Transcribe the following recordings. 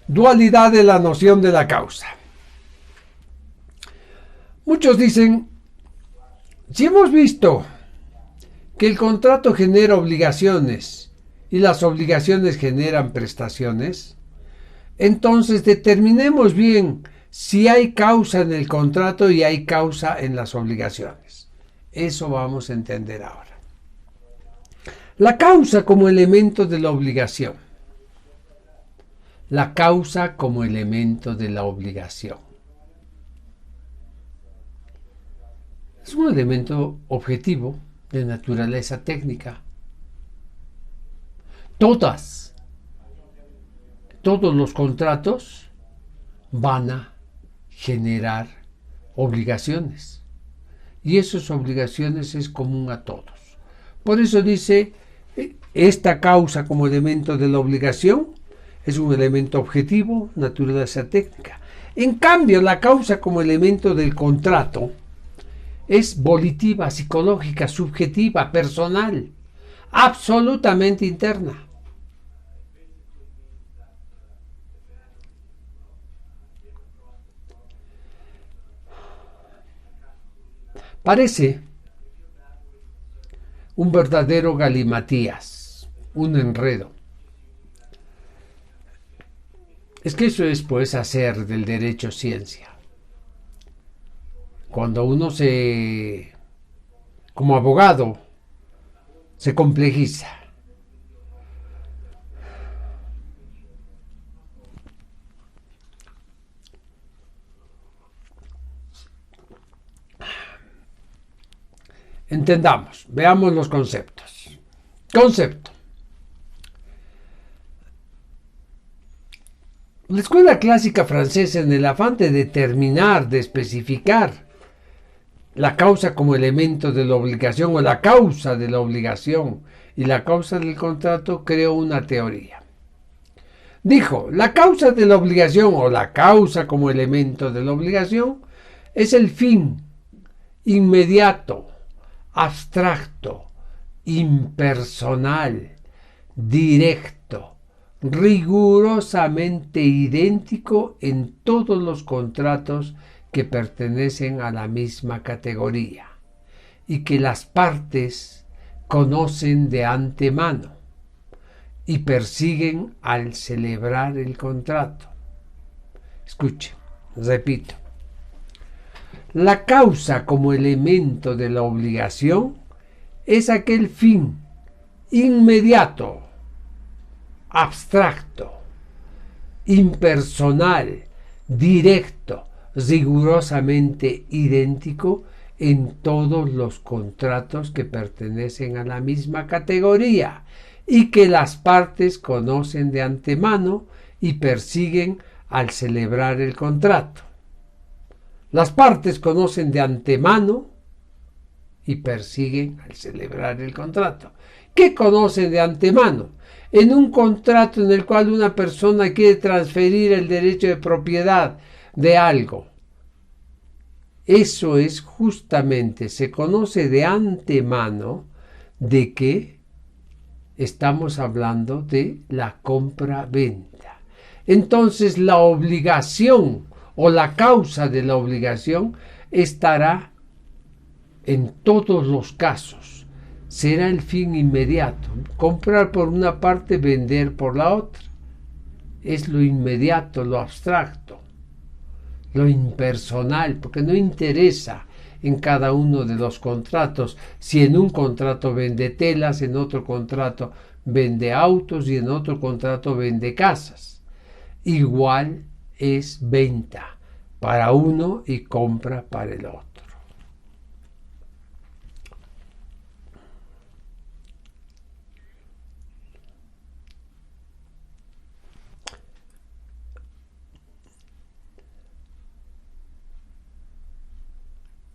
Dualidad de la noción de la causa. Muchos dicen, si hemos visto que el contrato genera obligaciones y las obligaciones generan prestaciones, entonces determinemos bien si hay causa en el contrato y hay causa en las obligaciones. Eso vamos a entender ahora. La causa como elemento de la obligación. La causa como elemento de la obligación. Es un elemento objetivo de naturaleza técnica. Todos los contratos van a generar obligaciones. Y esas obligaciones es común a todos. Por eso dice, esta causa como elemento de la obligación es un elemento objetivo, naturaleza técnica. En cambio, la causa como elemento del contrato es volitiva, psicológica, subjetiva, personal, absolutamente interna. Parece un verdadero galimatías, un enredo. Es que eso es pues hacer del derecho ciencia. Cuando uno como abogado, se complejiza. Entendamos, veamos los conceptos. Concepto. La escuela clásica francesa, en el afán de determinar, de especificar la causa como elemento de la obligación o la causa de la obligación y la causa del contrato, creó una teoría. Dijo, la causa de la obligación o la causa como elemento de la obligación es el fin inmediato, abstracto, impersonal, directo, rigurosamente idéntico en todos los contratos que pertenecen a la misma categoría y que las partes conocen de antemano y persiguen al celebrar el contrato. Escuche, repito. La causa como elemento de la obligación es aquel fin inmediato, abstracto, impersonal, directo, rigurosamente idéntico en todos los contratos que pertenecen a la misma categoría y que las partes conocen de antemano y persiguen al celebrar el contrato. Las partes conocen de antemano y persiguen al celebrar el contrato. ¿Qué conocen de antemano? En un contrato en el cual una persona quiere transferir el derecho de propiedad de algo. Eso es justamente, se conoce de antemano de que estamos hablando de la compra-venta. Entonces la obligación o la causa de la obligación estará en todos los casos. Será el fin inmediato. Comprar por una parte, vender por la otra. Es lo inmediato, lo abstracto, lo impersonal, porque no interesa en cada uno de los contratos. Si en un contrato vende telas, en otro contrato vende autos y en otro contrato vende casas. Igual es venta para uno y compra para el otro.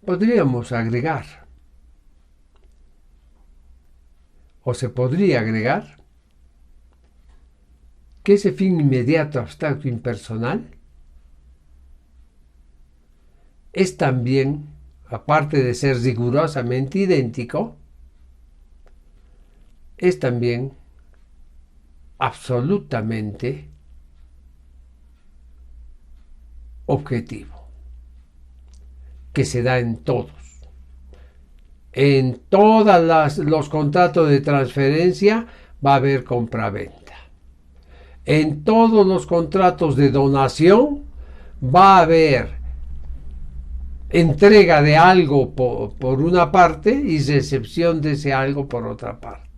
Podríamos agregar, o se podría agregar, que ese fin inmediato, abstracto, impersonal es también, aparte de ser rigurosamente idéntico, es también absolutamente objetivo que se da en todos. En todos los contratos de transferencia va a haber compraventa. En todos los contratos de donación va a haber entrega de algo por una parte y recepción de ese algo por otra parte.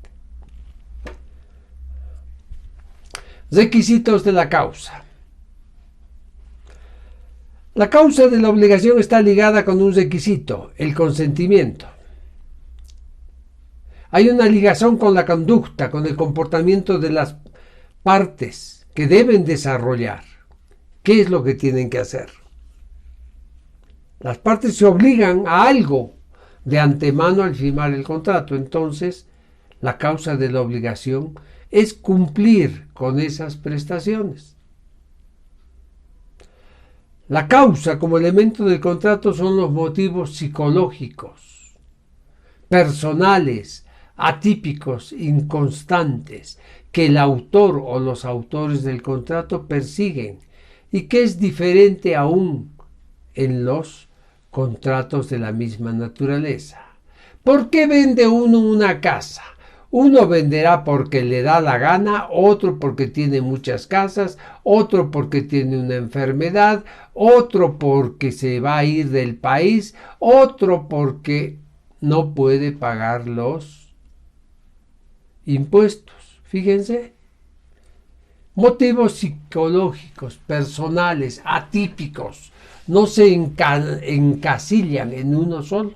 Requisitos de la causa. La causa de la obligación está ligada con un requisito, el consentimiento. Hay una ligación con la conducta, con el comportamiento de las partes que deben desarrollar. ¿Qué es lo que tienen que hacer? Las partes se obligan a algo de antemano al firmar el contrato. Entonces, la causa de la obligación es cumplir con esas prestaciones. La causa como elemento del contrato son los motivos psicológicos, personales, atípicos, inconstantes, que el autor o los autores del contrato persiguen y que es diferente aún en los contratos de la misma naturaleza. ¿Por qué vende uno una casa? Uno venderá porque le da la gana, otro porque tiene muchas casas, otro porque tiene una enfermedad, otro porque se va a ir del país, otro porque no puede pagar los impuestos. Fíjense. Motivos psicológicos, personales, atípicos, no se encasillan en uno solo.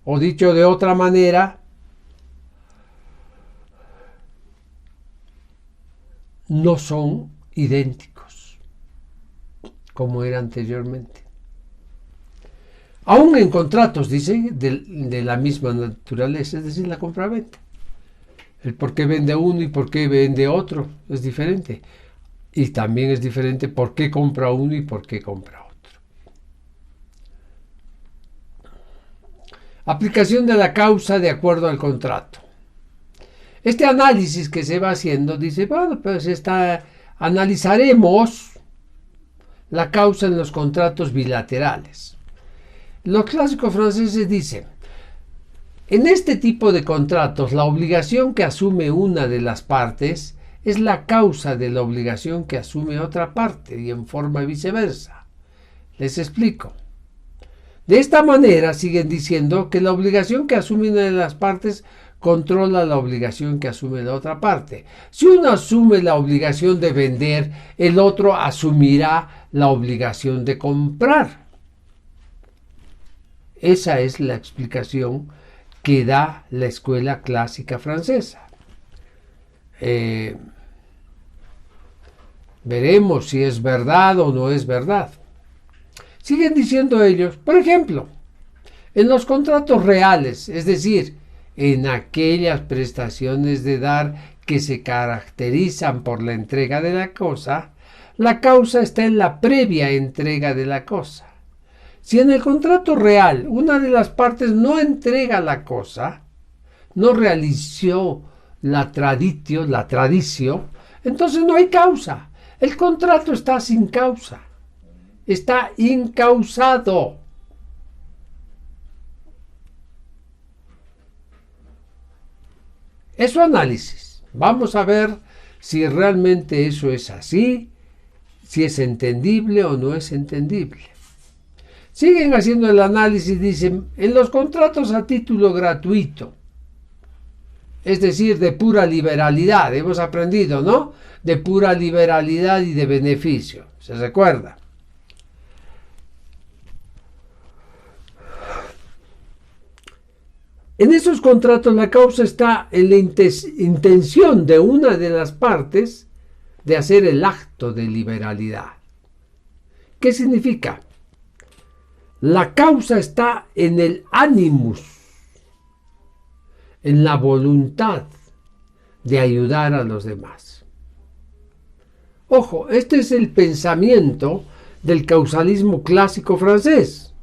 O dicho de otra manera, no son idénticos como era anteriormente. Aún en contratos, dice, de la misma naturaleza, es decir, la compraventa. El por qué vende uno y por qué vende otro es diferente. Y también es diferente por qué compra uno y por qué compra otro. Aplicación de la causa de acuerdo al contrato. Este análisis que se va haciendo dice, bueno, pues analizaremos la causa en los contratos bilaterales. Los clásicos franceses dicen, en este tipo de contratos, la obligación que asume una de las partes es la causa de la obligación que asume otra parte y en forma viceversa. Les explico. De esta manera siguen diciendo que la obligación que asume una de las partes controla la obligación que asume la otra parte. Si uno asume la obligación de vender, el otro asumirá la obligación de comprar. Esa es la explicación que da la escuela clásica francesa. Veremos si es verdad o no es verdad. Siguen diciendo ellos, por ejemplo, en los contratos reales, es decir, en aquellas prestaciones de dar que se caracterizan por la entrega de la cosa, la causa está en la previa entrega de la cosa. Si en el contrato real una de las partes no entrega la cosa, no realizó la traditio, entonces no hay causa. El contrato está sin causa. Está incausado. Es su análisis. Vamos a ver si realmente eso es así, si es entendible o no es entendible. Siguen haciendo el análisis, dicen, en los contratos a título gratuito, es decir, de pura liberalidad, hemos aprendido, ¿no? De pura liberalidad y de beneficio, ¿se recuerda? En esos contratos la causa está en la intención de una de las partes de hacer el acto de liberalidad. ¿Qué significa? La causa está en el animus, en la voluntad de ayudar a los demás. Ojo, este es el pensamiento del causalismo clásico francés.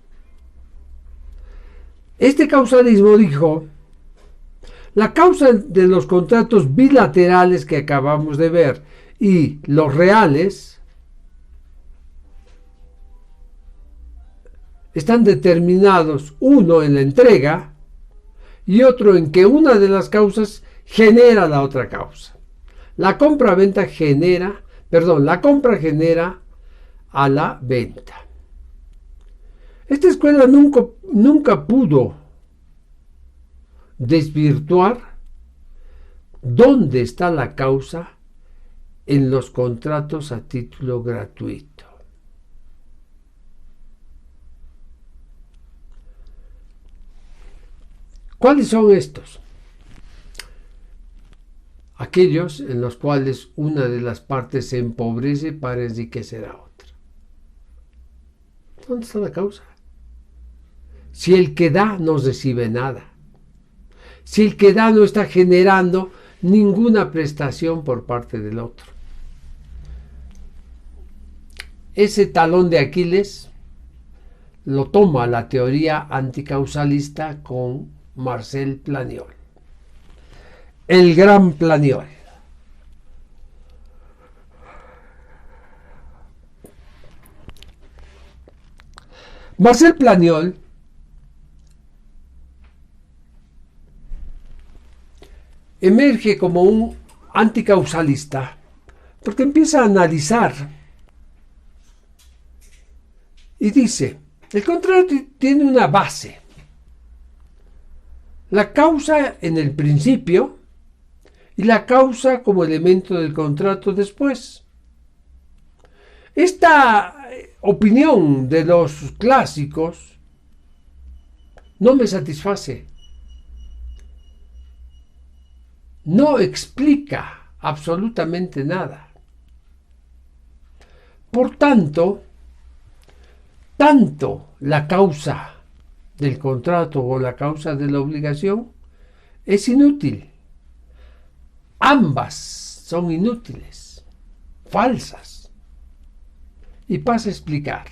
Este causalismo dijo, la causa de los contratos bilaterales que acabamos de ver y los reales están determinados, uno en la entrega y otro en que una de las causas genera la otra causa. La compra genera a la venta. Esta escuela nunca pudo desvirtuar dónde está la causa en los contratos a título gratuito. ¿Cuáles son estos? Aquellos en los cuales una de las partes se empobrece para enriquecer a otra. ¿Dónde está la causa? Si el que da no recibe nada, si el que da no está generando ninguna prestación por parte del otro. Ese talón de Aquiles lo toma la teoría anticausalista con Marcel Planiol, el gran Planiol. Marcel Planiol emerge como un anticausalista porque empieza a analizar y dice, el contrato tiene una base, la causa en el principio y la causa como elemento del contrato después. Esta opinión de los clásicos no me satisface. No explica absolutamente nada. Por tanto la causa del contrato o la causa de la obligación es inútil. Ambas son inútiles, falsas. Y pasa a explicar.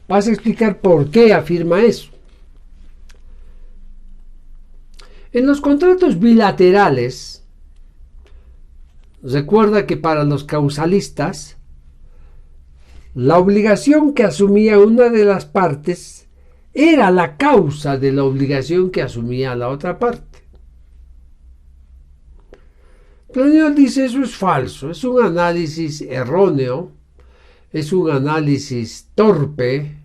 Pasa a explicar por qué afirma eso. En los contratos bilaterales, recuerda que para los causalistas, la obligación que asumía una de las partes era la causa de la obligación que asumía la otra parte. Planiol dice eso es falso, es un análisis erróneo, es un análisis torpe,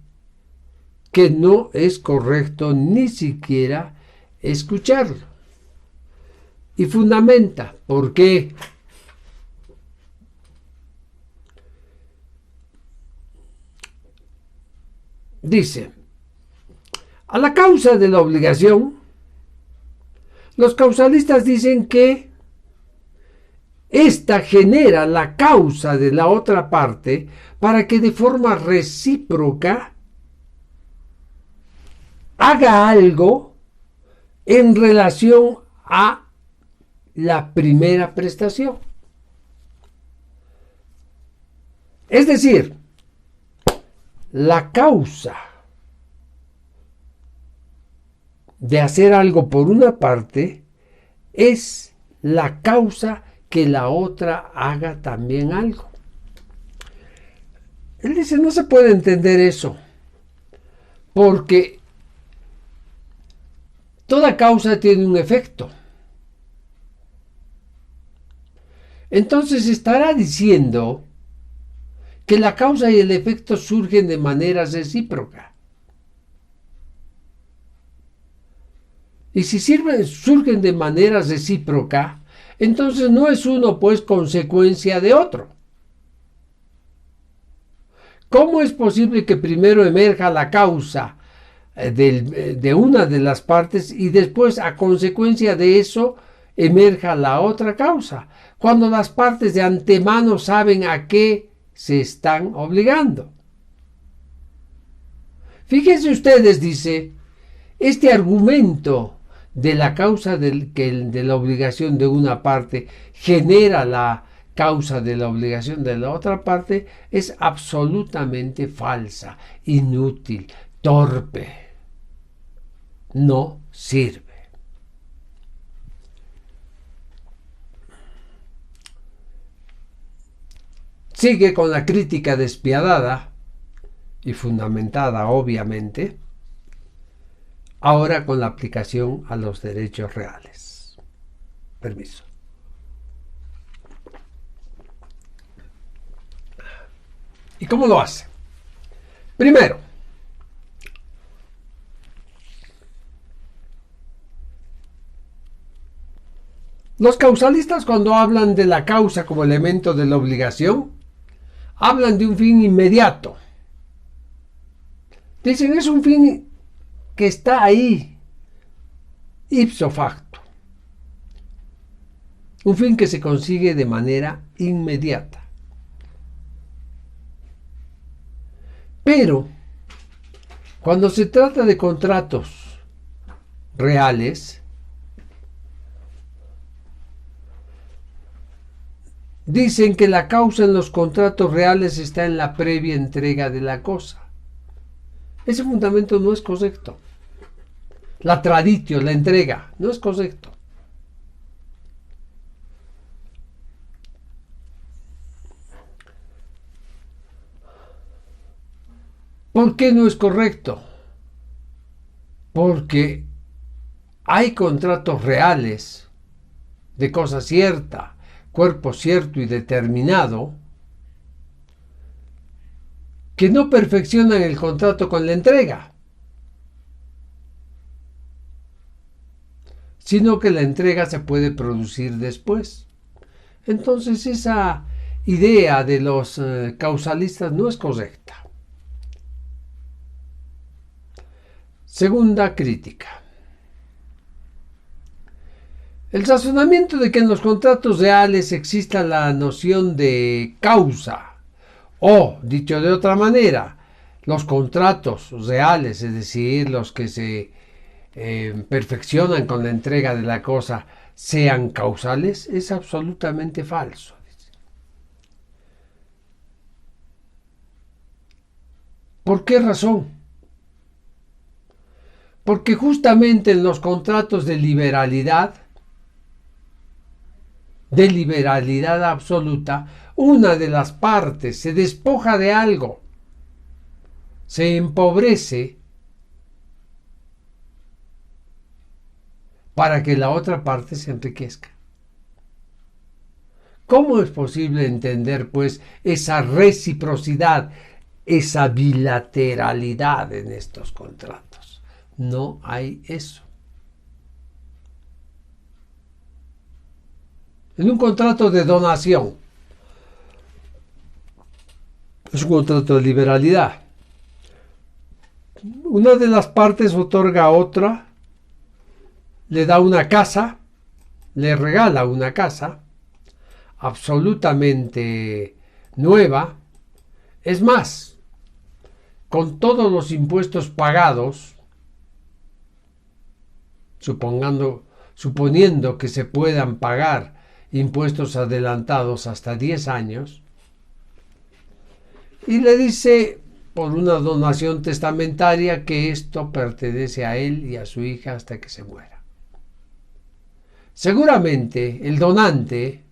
que no es correcto ni siquiera escucharlo. Y fundamenta por qué. Dice, a la causa de la obligación, los causalistas dicen que esta genera la causa de la otra parte para que de forma recíproca haga algo en relación a la primera prestación. Es decir, la causa de hacer algo por una parte es la causa que la otra haga también algo. Él dice, no se puede entender eso, porque toda causa tiene un efecto. Entonces estará diciendo que la causa y el efecto surgen de manera recíproca. Y si surgen de manera recíproca, entonces no es uno pues consecuencia de otro. ¿Cómo es posible que primero emerja la causa de una de las partes y después a consecuencia de eso emerja la otra causa, cuando las partes de antemano saben a qué se están obligando? Fíjense ustedes, dice, este argumento de la causa de la obligación de una parte genera la causa de la obligación de la otra parte es absolutamente falsa, inútil, torpe. No sirve. Sigue con la crítica despiadada y fundamentada obviamente, ahora con la aplicación a los derechos reales. Permiso. ¿Y cómo lo hace? Primero, los causalistas, cuando hablan de la causa como elemento de la obligación, hablan de un fin inmediato. Dicen, es un fin que está ahí, ipso facto. Un fin que se consigue de manera inmediata. Pero, cuando se trata de contratos reales, dicen que la causa en los contratos reales está en la previa entrega de la cosa. Ese fundamento no es correcto. La traditio, la entrega, no es correcto. ¿Por qué no es correcto? Porque hay contratos reales de cosa cierta, cuerpo cierto y determinado, que no perfeccionan el contrato con la entrega, sino que la entrega se puede producir después. Entonces esa idea de los causalistas no es correcta. Segunda crítica. El razonamiento de que en los contratos reales exista la noción de causa, o, dicho de otra manera, los contratos reales, es decir, los que se perfeccionan con la entrega de la cosa, sean causales, es absolutamente falso. ¿Por qué razón? Porque justamente en los contratos de liberalidad absoluta, una de las partes se despoja de algo, se empobrece para que la otra parte se enriquezca. ¿Cómo es posible entender, pues, esa reciprocidad, esa bilateralidad en estos contratos? No hay eso. En un contrato de donación, es un contrato de liberalidad. Una de las partes otorga a otra, le da una casa, le regala una casa absolutamente nueva. Es más, con todos los impuestos pagados, suponiendo que se puedan pagar impuestos adelantados hasta 10 años, y le dice por una donación testamentaria que esto pertenece a él y a su hija hasta que se muera. Seguramente el donante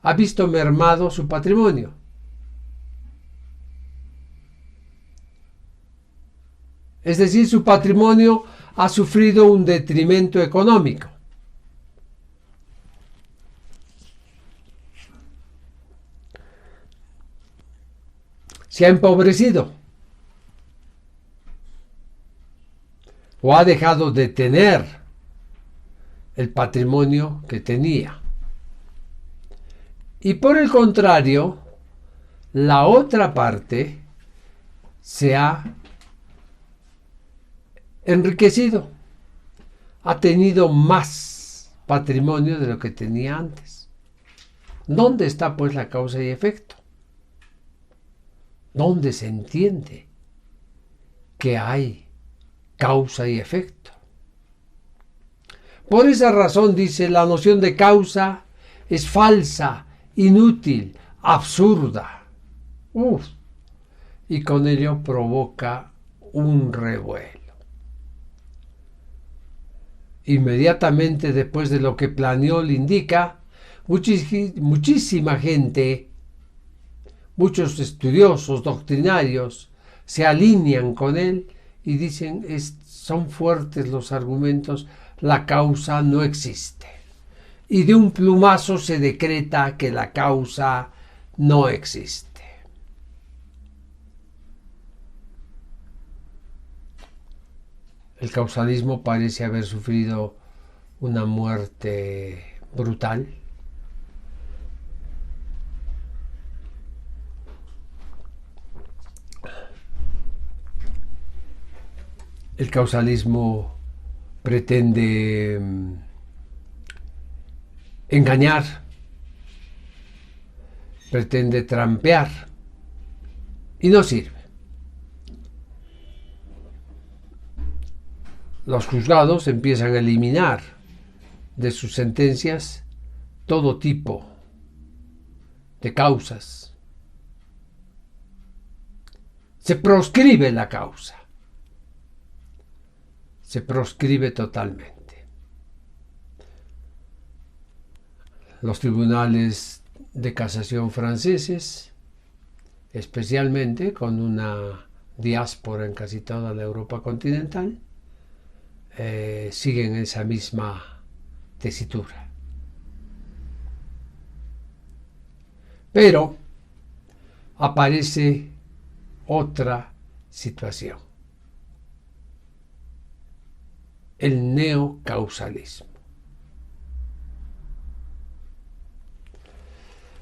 ha visto mermado su patrimonio. Es decir, su patrimonio ha sufrido un detrimento económico. Se ha empobrecido o ha dejado de tener el patrimonio que tenía. Y por el contrario, la otra parte se ha enriquecido, ha tenido más patrimonio de lo que tenía antes. ¿Dónde está pues la causa y efecto? ¿Dónde se entiende que hay causa y efecto? Por esa razón, dice, la noción de causa es falsa, inútil, absurda. Y con ello provoca un revuelo. Inmediatamente después de lo que planeó le indica, muchísima gente, muchos estudiosos doctrinarios, se alinean con él y dicen, son fuertes los argumentos, la causa no existe. Y de un plumazo se decreta que la causa no existe. El causalismo parece haber sufrido una muerte brutal. El causalismo pretende engañar, pretende trampear y no sirve. Los juzgados empiezan a eliminar de sus sentencias todo tipo de causas. Se proscribe la causa. Se proscribe totalmente. Los tribunales de casación franceses, especialmente con una diáspora en casi toda la Europa continental, siguen esa misma tesitura. Pero aparece otra situación: el neocausalismo.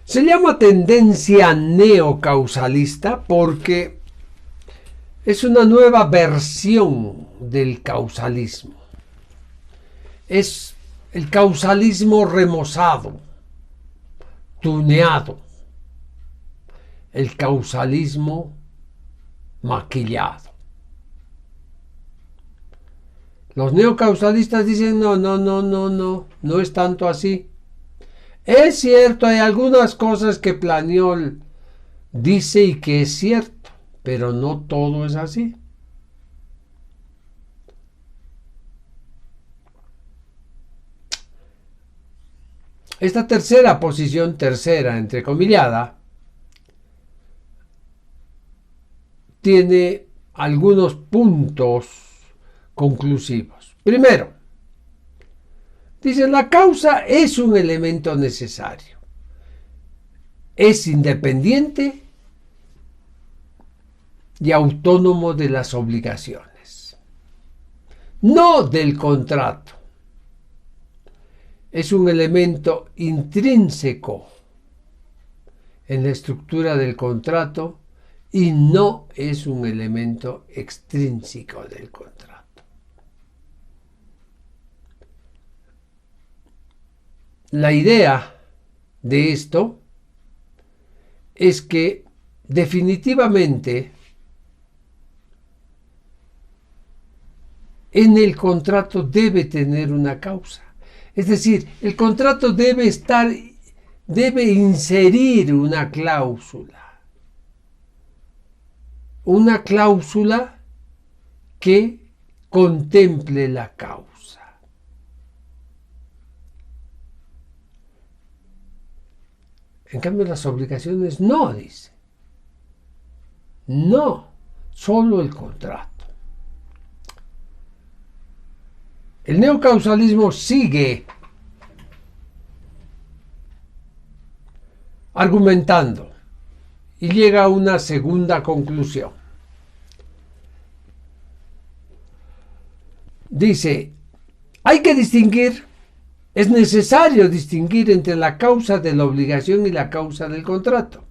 Se llama tendencia neocausalista porque es una nueva versión del causalismo. Es el causalismo remozado, tuneado, el causalismo maquillado. Los neocausalistas dicen no es tanto así. Es cierto, hay algunas cosas que Planiol dice y que es cierto, pero no todo es así. Esta tercera posición, entrecomillada, tiene algunos puntos conclusivos. Primero, dice, la causa es un elemento necesario. Es independiente y autónomo de las obligaciones, no del contrato. Es un elemento intrínseco en la estructura del contrato y no es un elemento extrínseco del contrato. La idea de esto es que definitivamente en el contrato debe tener una causa. Es decir, el contrato debe inserir una cláusula que contemple la causa. En cambio, las obligaciones no, dice. No, solo el contrato. El neocausalismo sigue argumentando y llega a una segunda conclusión. Dice, es necesario distinguir entre la causa de la obligación y la causa del contrato.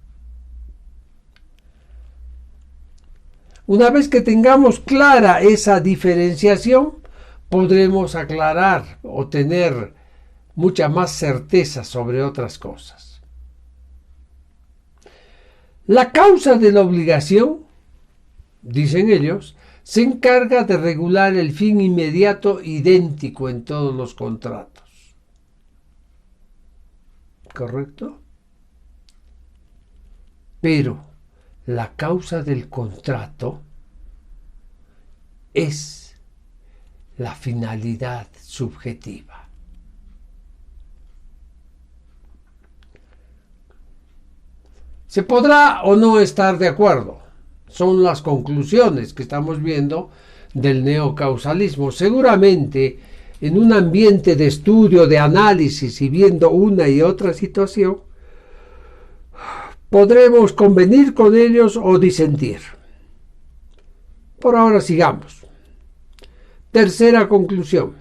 Una vez que tengamos clara esa diferenciación, podremos aclarar o tener mucha más certeza sobre otras cosas. La causa de la obligación, dicen ellos, se encarga de regular el fin inmediato idéntico en todos los contratos. ¿Correcto? Pero la causa del contrato es la finalidad subjetiva. Se podrá o no estar de acuerdo. son las conclusiones que estamos viendo del neocausalismo. Seguramente en un ambiente de estudio, de análisis y viendo una y otra situación, podremos convenir con ellos o disentir. Por ahora sigamos. Tercera conclusión.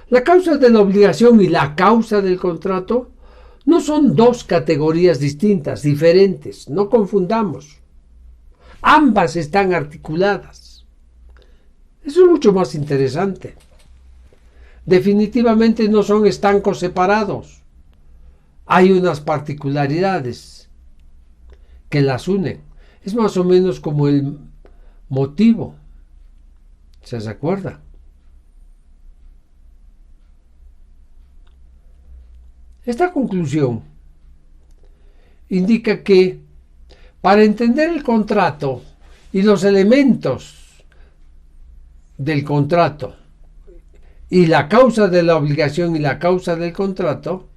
La causa de la obligación y la causa del contrato no son dos categorías distintas, diferentes. No confundamos. Ambas están articuladas. Eso es mucho más interesante. Definitivamente no son estancos separados. Hay unas particularidades que las unen. Es más o menos como el motivo. ¿Se acuerda? Esta conclusión indica que para entender el contrato y los elementos del contrato y la causa de la obligación y la causa del contrato,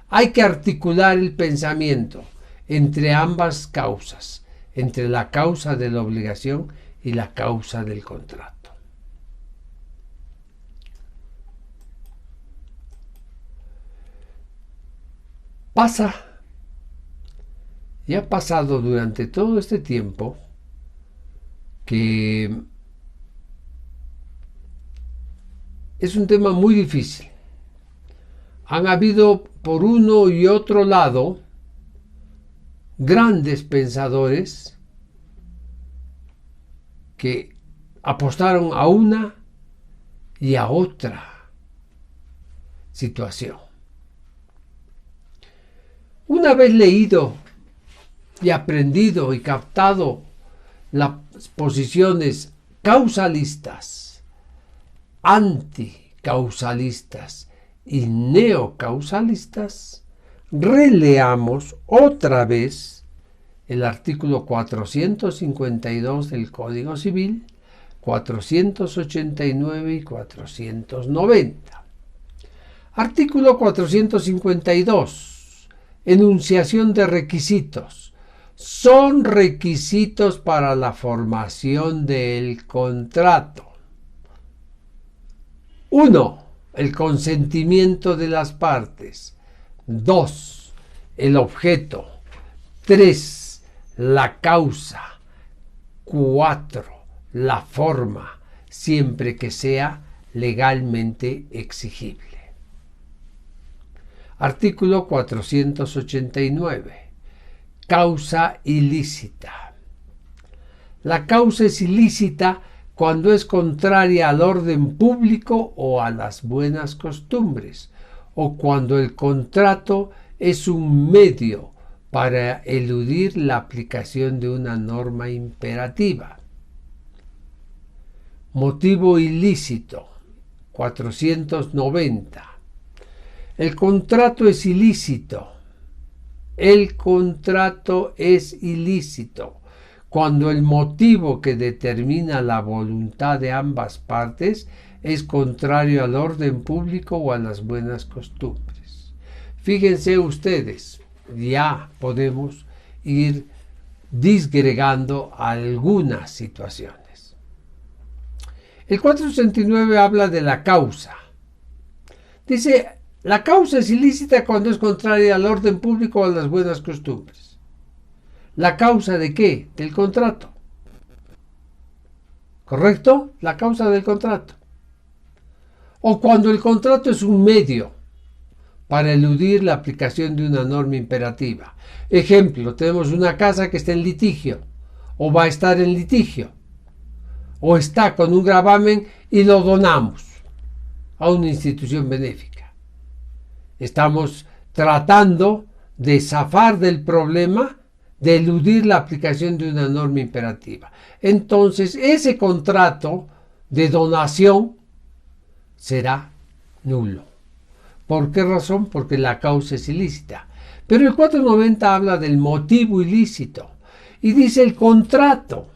hay que articular el pensamiento entre ambas causas, entre la causa de la obligación y la causa del contrato. Pasa, y ha pasado durante todo este tiempo, que es un tema muy difícil. Han habido por uno y otro lado grandes pensadores que apostaron a una y a otra situación. Una vez leído y aprendido y captado las posiciones causalistas, anticausalistas y neocausalistas, releamos otra vez el artículo 452 del Código Civil, 489 y 490. Artículo 452. Enunciación de requisitos. Son requisitos para la formación del contrato. 1. El consentimiento de las partes. 2. El objeto. 3. La causa. 4. La forma, siempre que sea legalmente exigible. Artículo 489. Causa ilícita. La causa es ilícita cuando es contraria al orden público o a las buenas costumbres, o cuando el contrato es un medio para eludir la aplicación de una norma imperativa. Motivo ilícito. 490. El contrato es ilícito. El contrato es ilícito cuando el motivo que determina la voluntad de ambas partes es contrario al orden público o a las buenas costumbres. Fíjense ustedes, ya podemos ir disgregando algunas situaciones. El 469 habla de la causa. Dice, la causa es ilícita cuando es contraria al orden público o a las buenas costumbres. ¿La causa de qué? Del contrato. ¿Correcto? La causa del contrato. O cuando el contrato es un medio para eludir la aplicación de una norma imperativa. Ejemplo, tenemos una casa que está en litigio, o va a estar en litigio, o está con un gravamen y lo donamos a una institución benéfica. Estamos tratando de zafar del problema, de eludir la aplicación de una norma imperativa. Entonces, ese contrato de donación será nulo. ¿Por qué razón? Porque la causa es ilícita. Pero el 490 habla del motivo ilícito y dice el contrato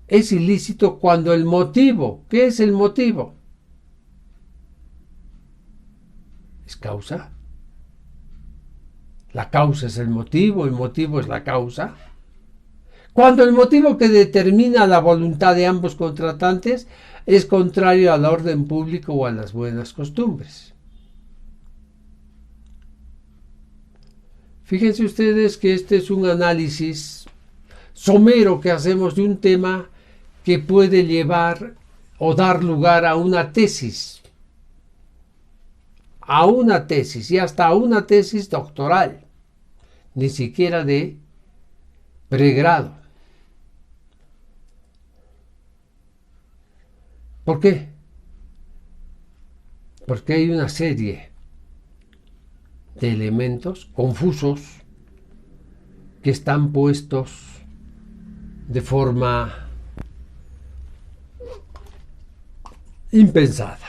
es ilícito cuando el motivo, ¿qué es el motivo? Es causa. La causa es el motivo es la causa. Cuando el motivo que determina la voluntad de ambos contratantes es contrario al orden público o a las buenas costumbres. Fíjense ustedes que este es un análisis somero que hacemos de un tema que puede llevar o dar lugar a una tesis y hasta a una tesis doctoral, ni siquiera de pregrado. ¿Por qué? Porque hay una serie de elementos confusos que están puestos de forma impensada.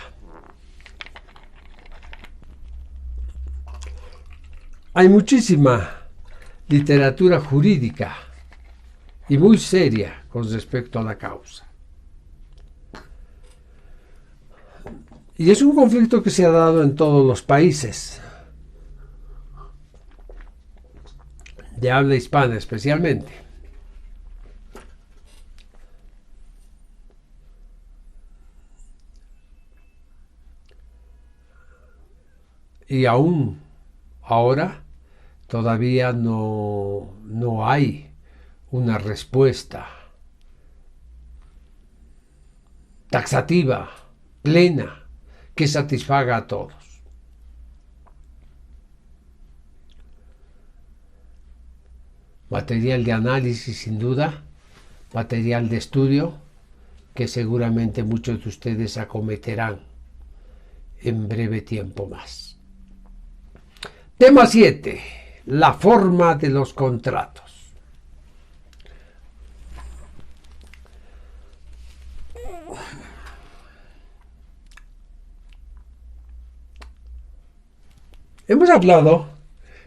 Hay muchísima literatura jurídica y muy seria con respecto a la causa. Y es un conflicto que se ha dado en todos los países, de habla hispana especialmente. Y aún ahora todavía no hay una respuesta taxativa, plena, que satisfaga a todos. Material de análisis sin duda, material de estudio que seguramente muchos de ustedes acometerán en breve tiempo más. Tema 7. La forma de los contratos. Hemos hablado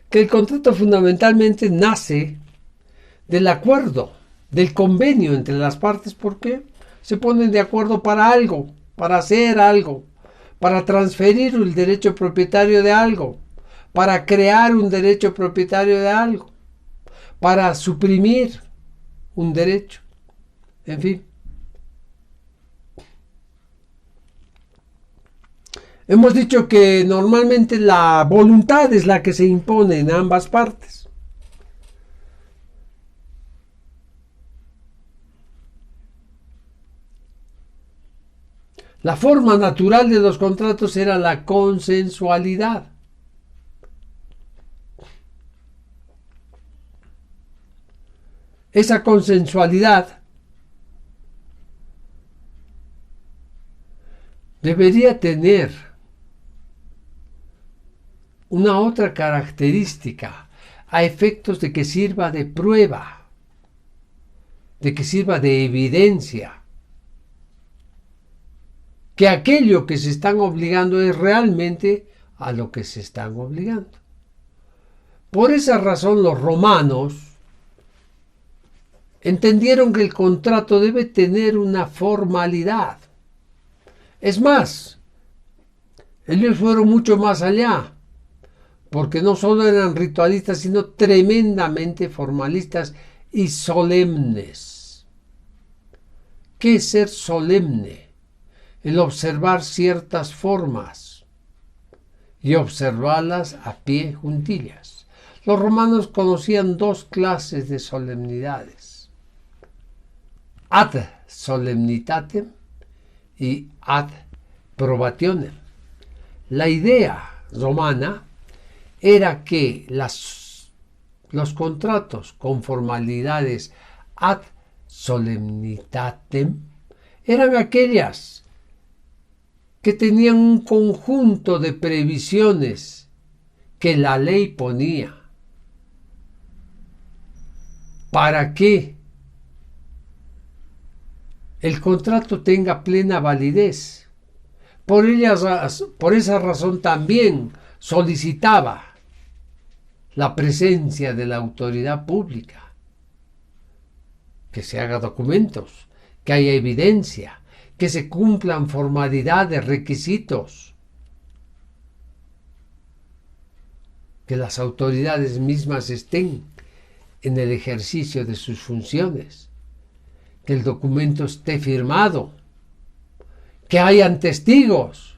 que el contrato fundamentalmente nace del acuerdo, del convenio entre las partes, porque se ponen de acuerdo para algo, para hacer algo, para transferir el derecho propietario de algo, para crear un derecho propietario de algo, para suprimir un derecho, en fin. Hemos dicho que normalmente la voluntad es la que se impone en ambas partes. La forma natural de los contratos era la consensualidad. Esa consensualidad debería tener una otra característica a efectos de que sirva de prueba, de que sirva de evidencia, que aquello que se están obligando es realmente a lo que se están obligando. Por esa razón los romanos entendieron que el contrato debe tener una formalidad. Es más, ellos fueron mucho más allá, porque no solo eran ritualistas, sino tremendamente formalistas y solemnes. ¿Qué es ser solemne? El observar ciertas formas y observarlas a pie juntillas. Los romanos conocían dos clases de solemnidades: ad solemnitatem y ad probationem. La idea romana era que los contratos con formalidades ad solemnitatem eran aquellas que tenían un conjunto de previsiones que la ley ponía para que el contrato tenga plena validez. Por esa razón también solicitaba la presencia de la autoridad pública, que se haga documentos, que haya evidencia, que se cumplan formalidades, requisitos, que las autoridades mismas estén en el ejercicio de sus funciones, que el documento esté firmado, que hayan testigos,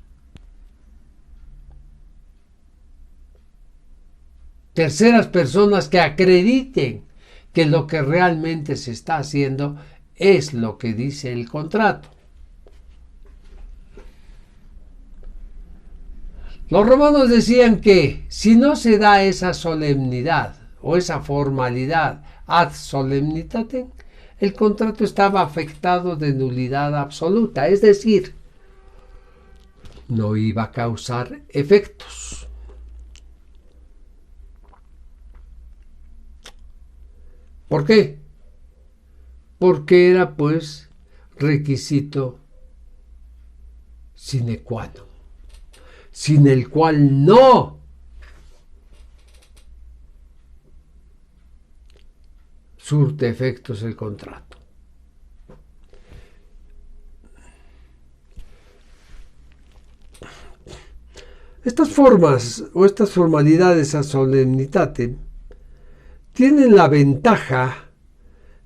terceras personas que acrediten que lo que realmente se está haciendo es lo que dice el contrato. Los romanos decían que si no se da esa solemnidad o esa formalidad ad solemnitatem, el contrato estaba afectado de nulidad absoluta, es decir, no iba a causar efectos. ¿Por qué? Porque era pues requisito sine qua non, sin el cual no surte efectos el contrato. Estas formas o estas formalidades a solemnitatem tienen la ventaja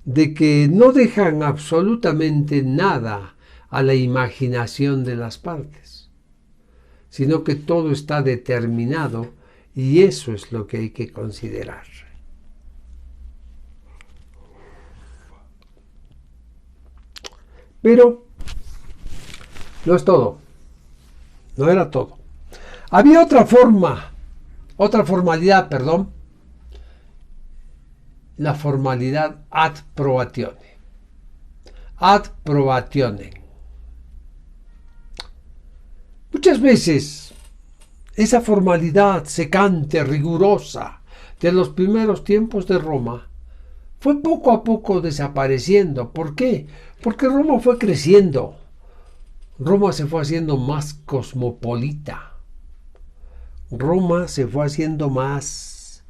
de que no dejan absolutamente nada a la imaginación de las partes, sino que todo está determinado y eso es lo que hay que considerar. Pero no es todo, no era todo. Había otra formalidad, la formalidad ad probatione. Ad probationem. Muchas veces esa formalidad secante, rigurosa de los primeros tiempos de Roma fue poco a poco desapareciendo. ¿Por qué? Porque Roma fue creciendo. Roma se fue haciendo más cosmopolita. Roma se fue haciendo más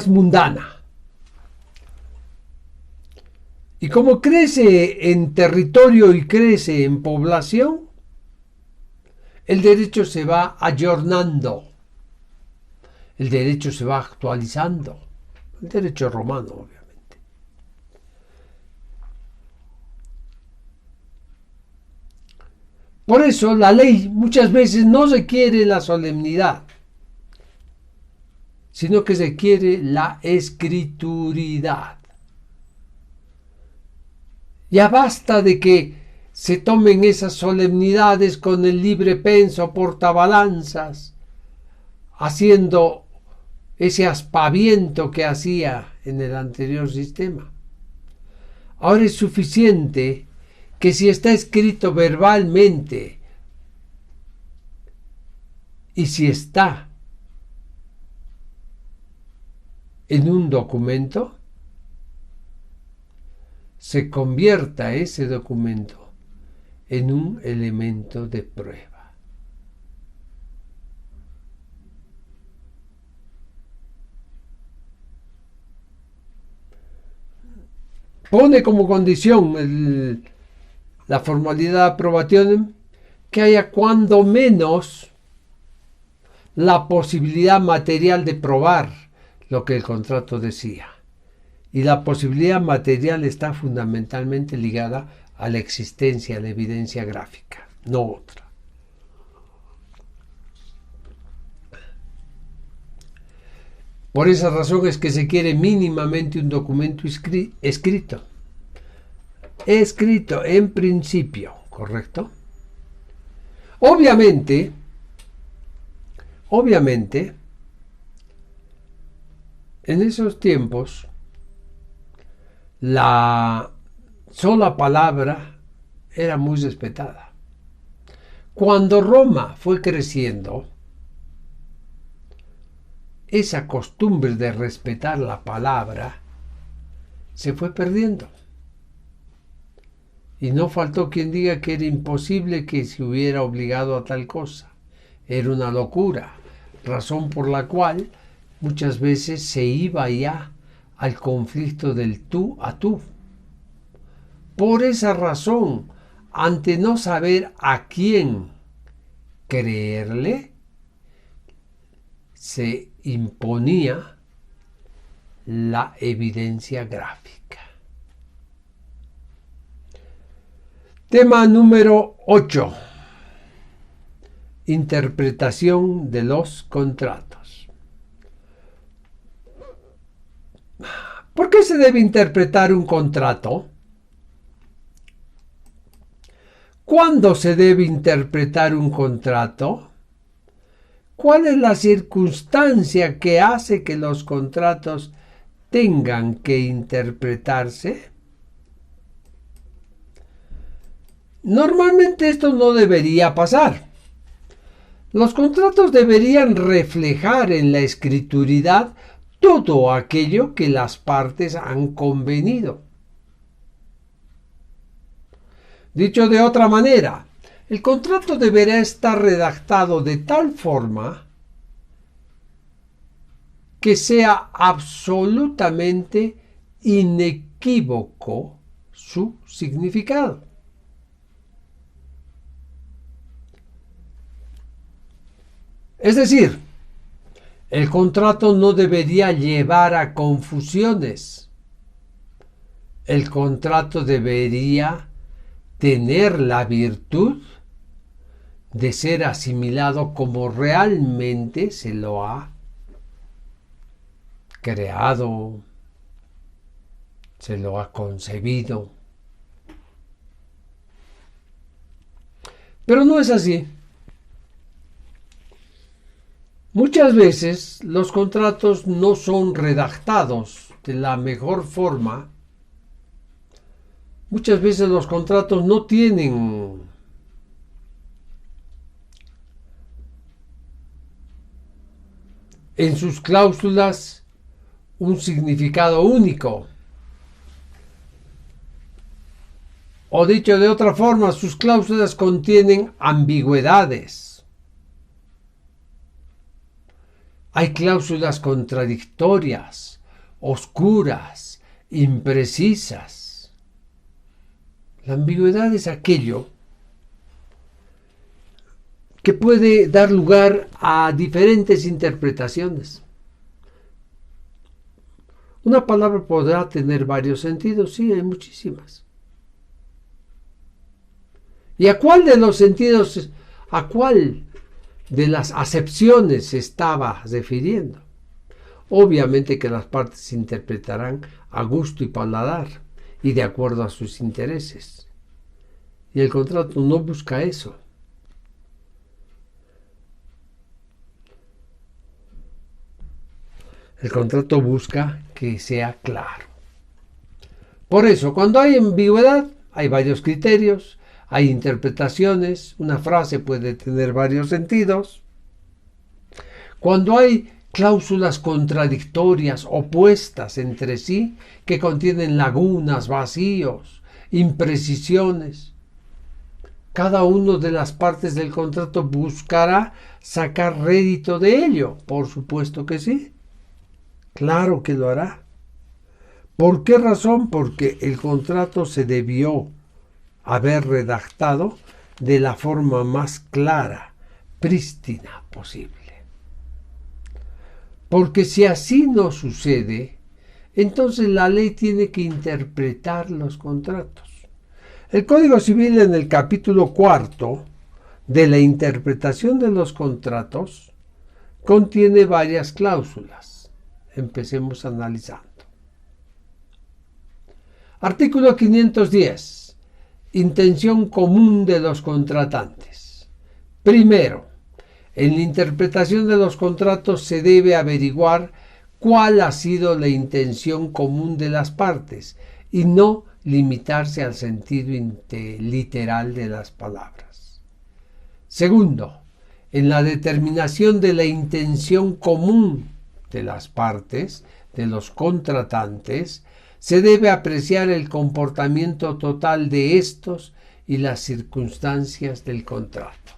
mundana. Y como crece en territorio y crece en población, el derecho se va ayornando, el derecho se va actualizando, el derecho romano, obviamente. Por eso la ley muchas veces no se quiere la solemnidad, sino que se quiere la escrituridad. Ya basta de que se tomen esas solemnidades con el libre penso portabalanzas, haciendo ese aspaviento que hacía en el anterior sistema. Ahora es suficiente que si está escrito verbalmente y si está en un documento, se convierta ese documento en un elemento de prueba. Pone como condición la formalidad approbationem que haya cuando menos la posibilidad material de probar lo que el contrato decía. Y la posibilidad material está fundamentalmente ligada a la existencia, a la evidencia gráfica, no otra. Por esa razón es que se quiere mínimamente un documento escrito. Escrito en principio, ¿correcto? Obviamente, en esos tiempos, la sola palabra era muy respetada. Cuando Roma fue creciendo, esa costumbre de respetar la palabra se fue perdiendo. Y no faltó quien diga que era imposible que se hubiera obligado a tal cosa. Era una locura, razón por la cual muchas veces se iba ya al conflicto del tú a tú. Por esa razón, ante no saber a quién creerle, se imponía la evidencia gráfica. Tema número 8. Interpretación de los contratos. ¿Por qué se debe interpretar un contrato? ¿Cuándo se debe interpretar un contrato? ¿Cuál es la circunstancia que hace que los contratos tengan que interpretarse? Normalmente esto no debería pasar. Los contratos deberían reflejar en la escrituridad todo aquello que las partes han convenido. Dicho de otra manera, el contrato deberá estar redactado de tal forma que sea absolutamente inequívoco su significado. Es decir, el contrato no debería llevar a confusiones. El contrato debería tener la virtud de ser asimilado como realmente se lo ha creado, se lo ha concebido. Pero no es así. Muchas veces los contratos no son redactados de la mejor forma. Muchas veces los contratos no tienen en sus cláusulas un significado único. O dicho de otra forma, sus cláusulas contienen ambigüedades. Hay cláusulas contradictorias, oscuras, imprecisas. La ambigüedad es aquello que puede dar lugar a diferentes interpretaciones. Una palabra podrá tener varios sentidos, sí, hay muchísimas. ¿Y a cuál de los sentidos, a cuál de las acepciones se estaba refiriendo? Obviamente que las partes interpretarán a gusto y paladar y de acuerdo a sus intereses. Y el contrato no busca eso. El contrato busca que sea claro. Por eso, cuando hay ambigüedad, hay varios criterios, hay interpretaciones, una frase puede tener varios sentidos. Cuando hay cláusulas contradictorias, opuestas entre sí, que contienen lagunas, vacíos, imprecisiones, cada una de las partes del contrato buscará sacar rédito de ello. Por supuesto que sí. Claro que lo hará. ¿Por qué razón? Porque el contrato se debió haber redactado de la forma más clara, prístina posible. Porque si así no sucede, entonces la ley tiene que interpretar los contratos. El Código Civil, en el capítulo 4 de la interpretación de los contratos, contiene varias cláusulas. Empecemos analizando. Artículo 510. Intención común de los contratantes. Primero, en la interpretación de los contratos se debe averiguar cuál ha sido la intención común de las partes y no limitarse al sentido literal de las palabras. Segundo, en la determinación de la intención común de las partes, de los contratantes, se debe apreciar el comportamiento total de estos y las circunstancias del contrato.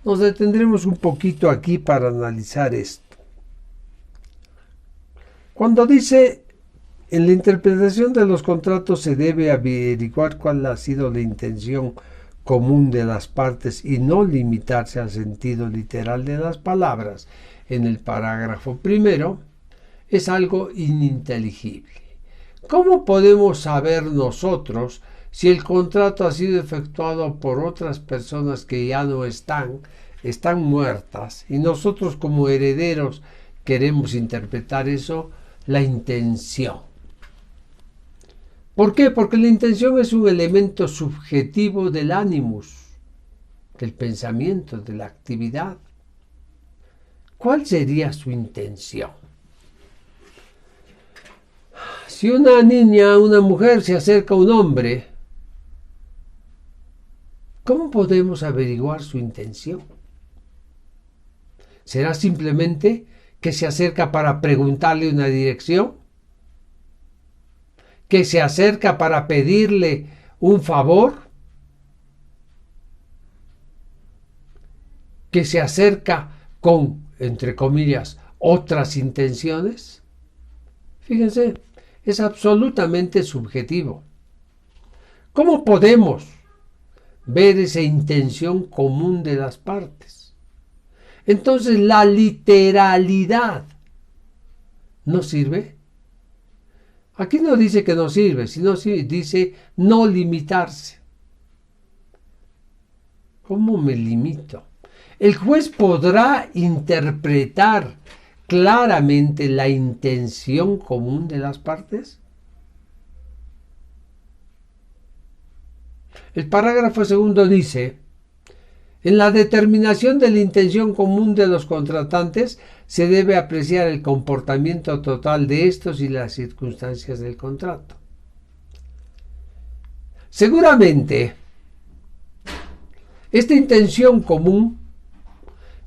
Nos detendremos un poquito aquí para analizar esto. Cuando dice en la interpretación de los contratos se debe averiguar cuál ha sido la intención común de las partes y no limitarse al sentido literal de las palabras en el parágrafo primero, es algo ininteligible. ¿Cómo podemos saber nosotros si el contrato ha sido efectuado por otras personas que ya no están muertas, y nosotros como herederos queremos interpretar eso, la intención? ¿Por qué? Porque la intención es un elemento subjetivo del animus, del pensamiento, de la actividad. ¿Cuál sería su intención? Si una niña, una mujer se acerca a un hombre, ¿cómo podemos averiguar su intención? ¿Será simplemente que se acerca para preguntarle una dirección? ¿Que se acerca para pedirle un favor? ¿Que se acerca con, entre comillas, otras intenciones? Fíjense, es absolutamente subjetivo. ¿Cómo podemos ver esa intención común de las partes? Entonces, la literalidad no sirve. Aquí no dice que no sirve, sino dice no limitarse. ¿Cómo me limito? El juez podrá interpretar claramente la intención común de las partes. El parágrafo segundo dice: en la determinación de la intención común de los contratantes se debe apreciar el comportamiento total de estos y las circunstancias del contrato. Seguramente, esta intención común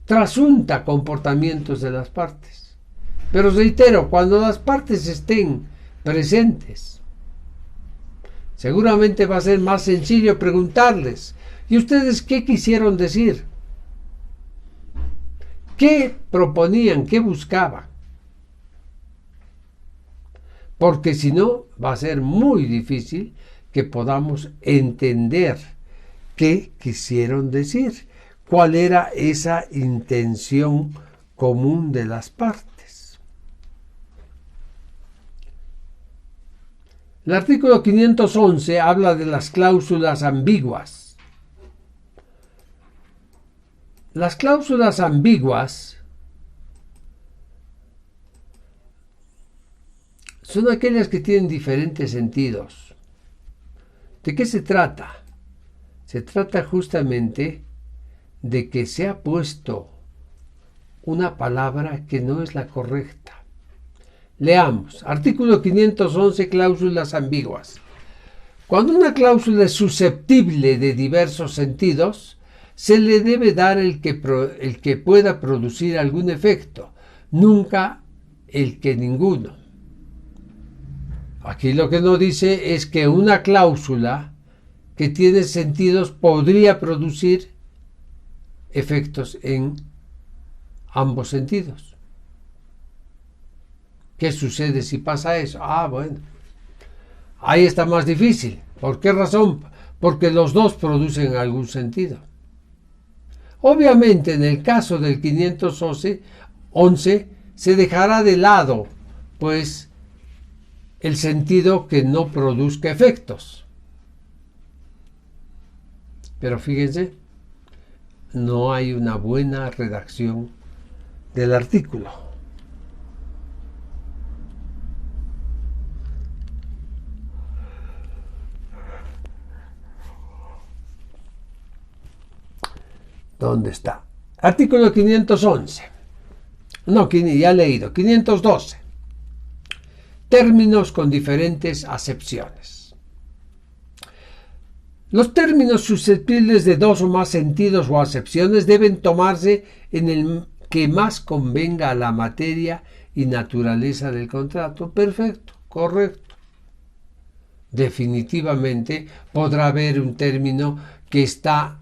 trasunta comportamientos de las partes. Pero reitero, cuando las partes estén presentes, seguramente va a ser más sencillo preguntarles: ¿y ustedes qué quisieron decir? ¿Qué proponían? ¿Qué buscaban? Porque si no, va a ser muy difícil que podamos entender qué quisieron decir, cuál era esa intención común de las partes. El artículo 511 habla de las cláusulas ambiguas. Las cláusulas ambiguas son aquellas que tienen diferentes sentidos. ¿De qué se trata? Se trata justamente de que se ha puesto una palabra que no es la correcta. Leamos, artículo 511, cláusulas ambiguas. Cuando una cláusula es susceptible de diversos sentidos, se le debe dar el que pueda producir algún efecto, nunca el que ninguno. Aquí lo que nos dice es que una cláusula que tiene sentidos podría producir efectos en ambos sentidos. ¿Qué sucede si pasa eso? Bueno, ahí está más difícil. ¿Por qué razón? Porque los dos producen algún sentido. Obviamente, en el caso del 511 se dejará de lado, pues, el sentido que no produzca efectos. Pero fíjense, no hay una buena redacción del artículo. ¿Dónde está? Artículo 511. No, ya he leído. 512. Términos con diferentes acepciones. Los términos susceptibles de dos o más sentidos o acepciones deben tomarse en el que más convenga a la materia y naturaleza del contrato. Perfecto, correcto. Definitivamente podrá haber un término que está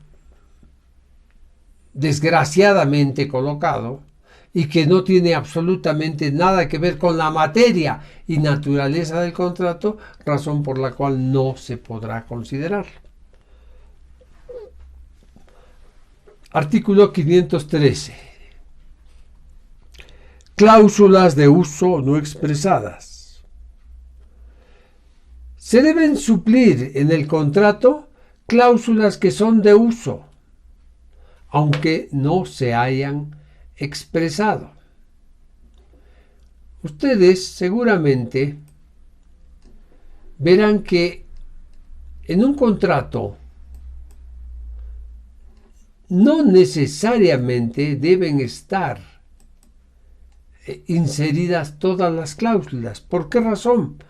desgraciadamente colocado y que no tiene absolutamente nada que ver con la materia y naturaleza del contrato, razón por la cual no se podrá considerarlo. Artículo 513. Cláusulas de uso no expresadas. Se deben suplir en el contrato cláusulas que son de uso, aunque no se hayan expresado. Ustedes seguramente verán que en un contrato no necesariamente deben estar inseridas todas las cláusulas. ¿Por qué razón?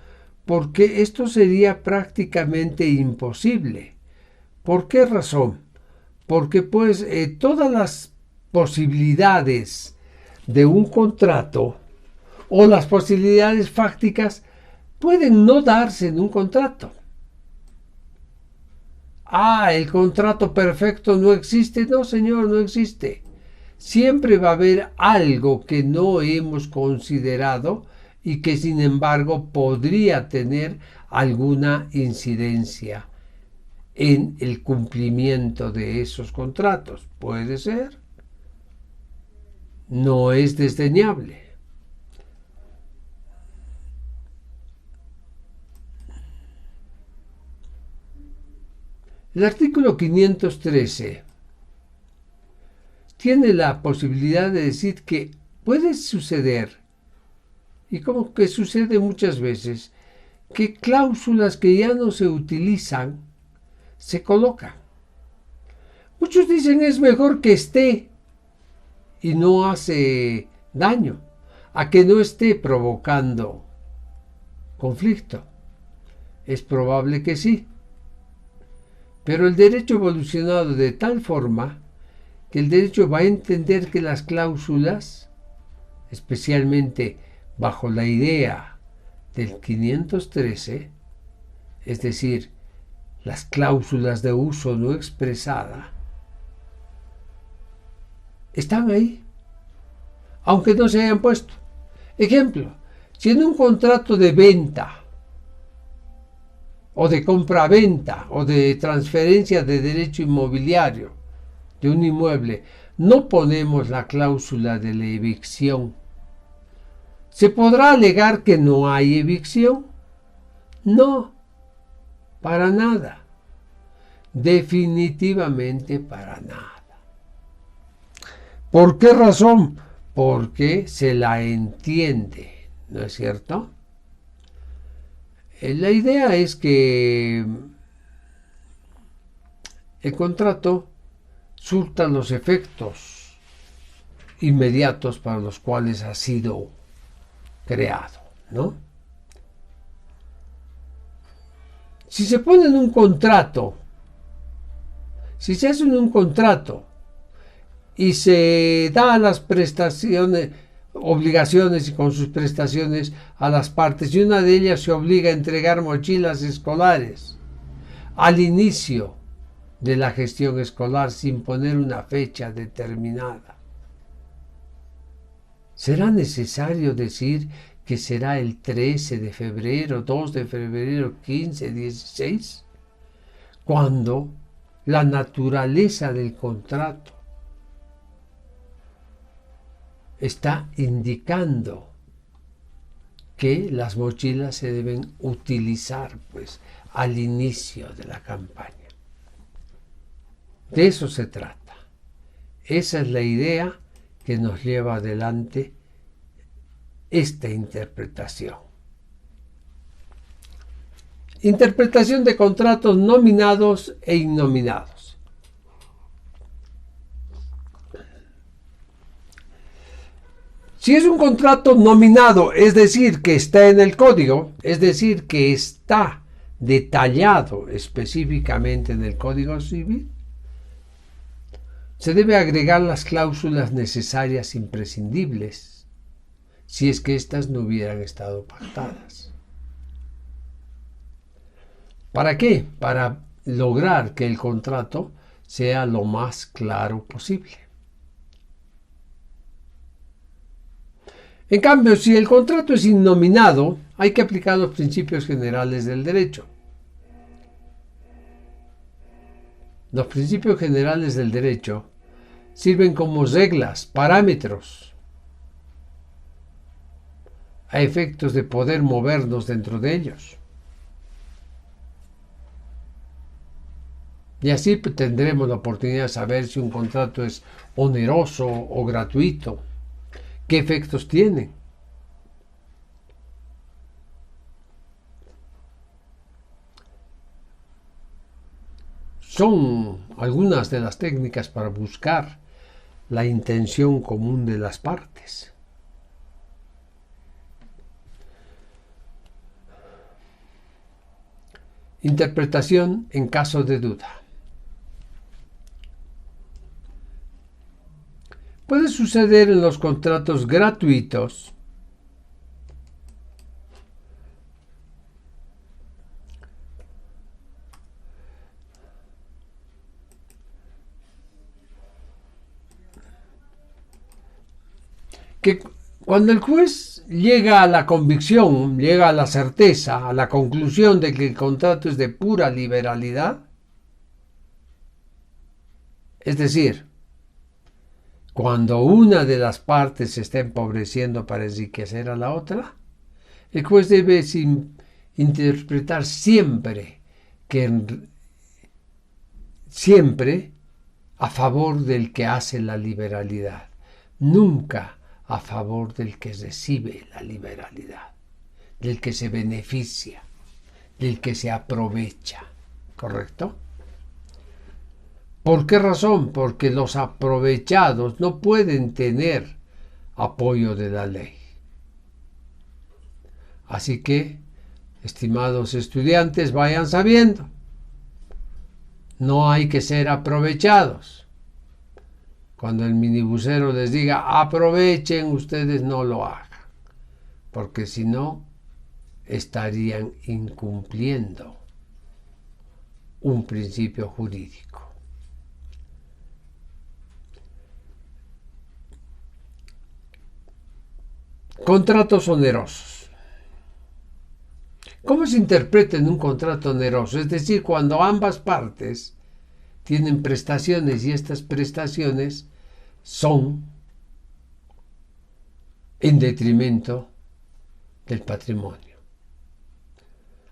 Porque esto sería prácticamente imposible. ¿Por qué razón? Porque pues todas las posibilidades de un contrato o las posibilidades fácticas pueden no darse en un contrato. El contrato perfecto no existe. No, señor, no existe. Siempre va a haber algo que no hemos considerado y que sin embargo podría tener alguna incidencia en el cumplimiento de esos contratos. Puede ser. No es desdeñable. El artículo 513 tiene la posibilidad de decir que puede suceder, y como que sucede muchas veces, que cláusulas que ya no se utilizan se colocan. Muchos dicen es mejor que esté y no hace daño, a que no esté provocando conflicto. Es probable que sí. Pero el derecho ha evolucionado de tal forma que el derecho va a entender que las cláusulas, especialmente bajo la idea del 513, es decir, las cláusulas de uso no expresada, están ahí, aunque no se hayan puesto. Ejemplo, si en un contrato de venta o de compra-venta o de transferencia de derecho inmobiliario de un inmueble no ponemos la cláusula de la evicción, ¿se podrá alegar que no hay evicción? No, para nada. Definitivamente para nada. ¿Por qué razón? Porque se la entiende, ¿no es cierto? La idea es que el contrato surta los efectos inmediatos para los cuales ha sido creado, ¿no? Si se pone en un contrato, si se hace en un contrato y se da las prestaciones, obligaciones y con sus prestaciones a las partes, y una de ellas se obliga a entregar mochilas escolares al inicio de la gestión escolar sin poner una fecha determinada, ¿será necesario decir que será el 13 de febrero, 2 de febrero, 15, 16? Cuando la naturaleza del contrato está indicando que las mochilas se deben utilizar pues al inicio de la campaña. De eso se trata. Esa es la idea que nos lleva adelante esta interpretación. Interpretación de contratos nominados e innominados. Si es un contrato nominado, es decir, que está en el código, es decir, que está detallado específicamente en el Código Civil, se debe agregar las cláusulas necesarias imprescindibles, si es que éstas no hubieran estado pactadas. ¿Para qué? Para lograr que el contrato sea lo más claro posible. En cambio, si el contrato es innominado, hay que aplicar los principios generales del derecho. Los principios generales del derecho sirven como reglas, parámetros, a efectos de poder movernos dentro de ellos. Y así tendremos la oportunidad de saber si un contrato es oneroso o gratuito, qué efectos tiene. Son algunas de las técnicas para buscar la intención común de las partes. Interpretación en caso de duda. Puede suceder en los contratos gratuitos que cuando el juez llega a la convicción, llega a la certeza, a la conclusión de que el contrato es de pura liberalidad, es decir, cuando una de las partes se está empobreciendo para enriquecer a la otra, el juez debe interpretar siempre a favor del que hace la liberalidad, nunca a favor del que recibe la liberalidad, del que se beneficia, del que se aprovecha. ¿Correcto? ¿Por qué razón? Porque los aprovechados no pueden tener apoyo de la ley. Así que, estimados estudiantes, vayan sabiendo, no hay que ser aprovechados. Cuando el minibusero les diga aprovechen, ustedes no lo hagan, porque si no, estarían incumpliendo un principio jurídico. Contratos onerosos. ¿Cómo se interpreta en un contrato oneroso? Es decir, cuando ambas partes tienen prestaciones y estas prestaciones son en detrimento del patrimonio.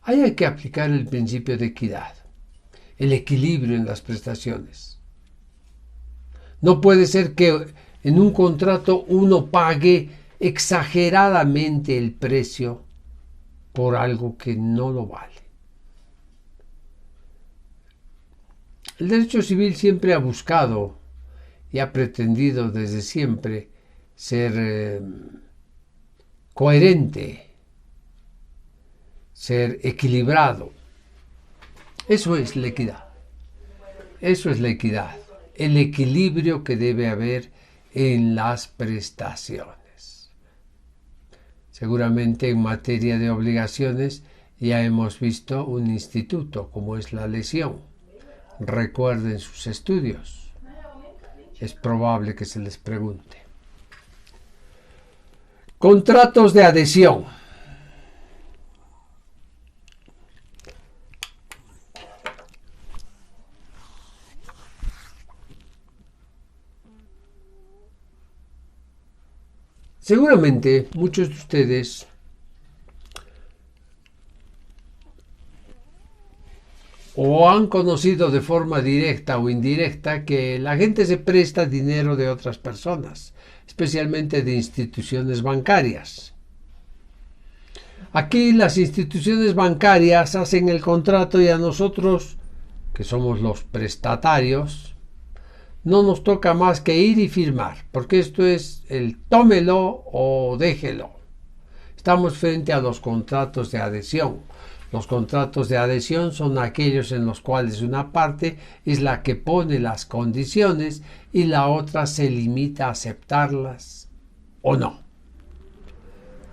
Ahí hay que aplicar el principio de equidad, el equilibrio en las prestaciones. No puede ser que en un contrato uno pague exageradamente el precio por algo que no lo vale. El derecho civil siempre ha buscado y ha pretendido desde siempre ser coherente, ser equilibrado. Eso es la equidad. Eso es la equidad, el equilibrio que debe haber en las prestaciones. Seguramente en materia de obligaciones ya hemos visto un instituto como es la lesión. Recuerden sus estudios. Es probable que se les pregunte. Contratos de adhesión. Seguramente muchos de ustedes o han conocido de forma directa o indirecta que la gente se presta dinero de otras personas, especialmente de instituciones bancarias. Aquí las instituciones bancarias hacen el contrato y a nosotros, que somos los prestatarios, no nos toca más que ir y firmar, porque esto es el tómelo o déjelo. Estamos frente a los contratos de adhesión. Los contratos de adhesión son aquellos en los cuales una parte es la que pone las condiciones y la otra se limita a aceptarlas o no.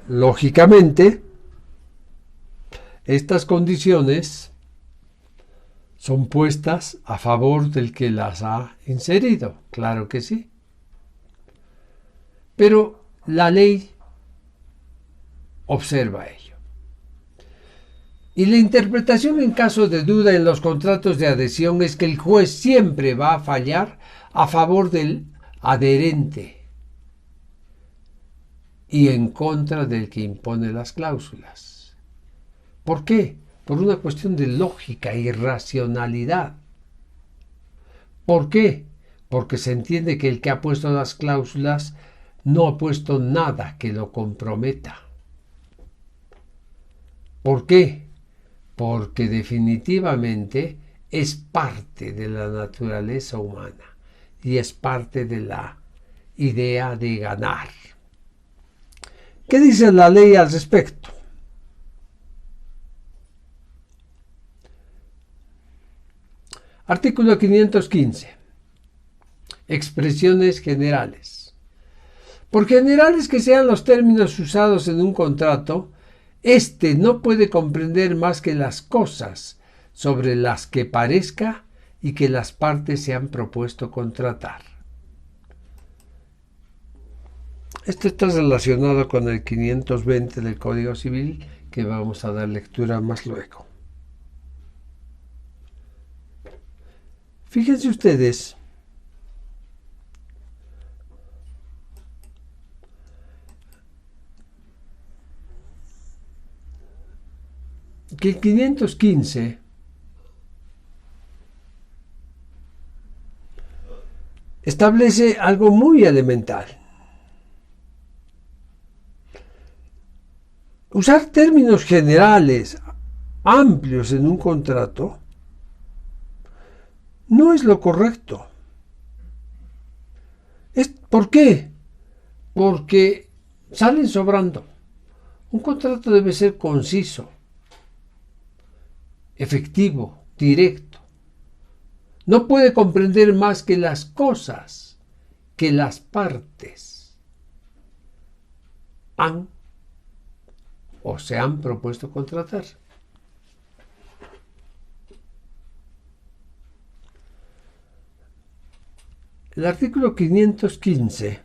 Lógicamente, estas condiciones son puestas a favor del que las ha inserido, claro que sí. Pero la ley observa ello. Y la interpretación en caso de duda en los contratos de adhesión es que el juez siempre va a fallar a favor del adherente y en contra del que impone las cláusulas. ¿Por qué? Por una cuestión de lógica y racionalidad. ¿Por qué? Porque se entiende que el que ha puesto las cláusulas no ha puesto nada que lo comprometa. ¿Por qué? Porque definitivamente es parte de la naturaleza humana y es parte de la idea de ganar. ¿Qué dice la ley al respecto? Artículo 515. Expresiones generales. Por generales que sean los términos usados en un contrato, éste no puede comprender más que las cosas sobre las que parezca y que las partes se han propuesto contratar. Esto está relacionado con el 520 del Código Civil, que vamos a dar lectura más luego. Fíjense ustedes que el 515 establece algo muy elemental. Usar términos generales, amplios en un contrato, no es lo correcto. ¿Por qué? Porque salen sobrando. Un contrato debe ser conciso, efectivo, directo. No puede comprender más que las cosas que las partes han o se han propuesto contratar. El artículo 515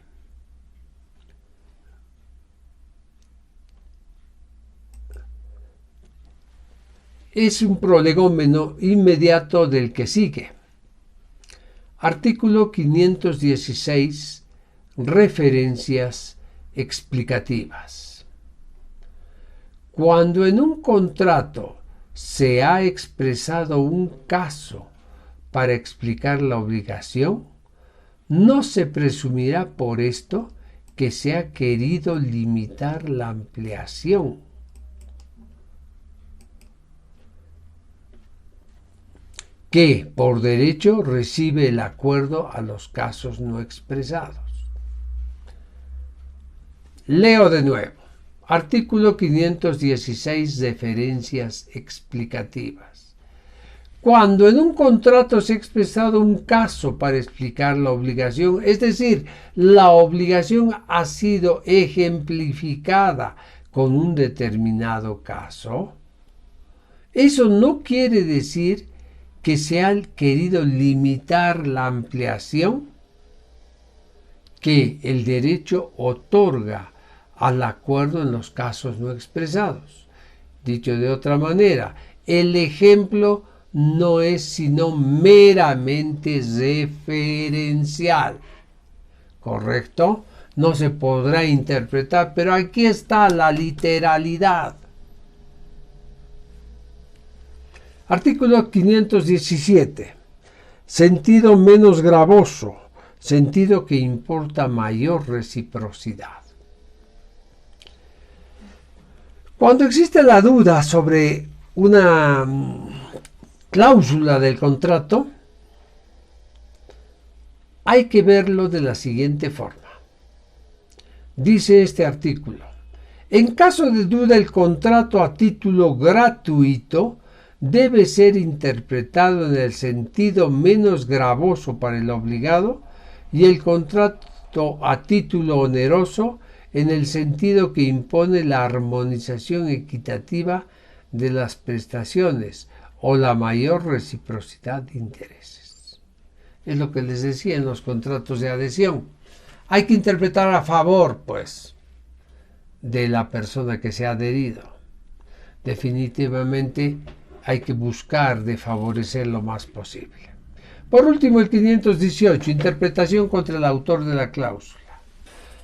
es un prolegómeno inmediato del que sigue. Artículo 516. Referencias explicativas. Cuando en un contrato se ha expresado un caso para explicar la obligación, no se presumirá por esto que se ha querido limitar la ampliación. Que por derecho recibe el acuerdo a los casos no expresados. Leo de nuevo. Artículo 516. Referencias explicativas. Cuando en un contrato se ha expresado un caso para explicar la obligación, es decir, la obligación ha sido ejemplificada con un determinado caso, eso no quiere decir que se ha querido limitar la ampliación que el derecho otorga al acuerdo en los casos no expresados. Dicho de otra manera, el ejemplo no es sino meramente referencial. ¿Correcto? No se podrá interpretar, pero aquí está la literalidad. Artículo 517. Sentido menos gravoso, sentido que importa mayor reciprocidad. Cuando existe la duda sobre una cláusula del contrato, hay que verlo de la siguiente forma. Dice este artículo: en caso de duda, el contrato a título gratuito debe ser interpretado en el sentido menos gravoso para el obligado y el contrato a título oneroso en el sentido que impone la armonización equitativa de las prestaciones o la mayor reciprocidad de intereses. Es lo que les decía en los contratos de adhesión. Hay que interpretar a favor, pues, de la persona que se ha adherido. Definitivamente hay que buscar de favorecer lo más posible. Por último, el 518, interpretación contra el autor de la cláusula.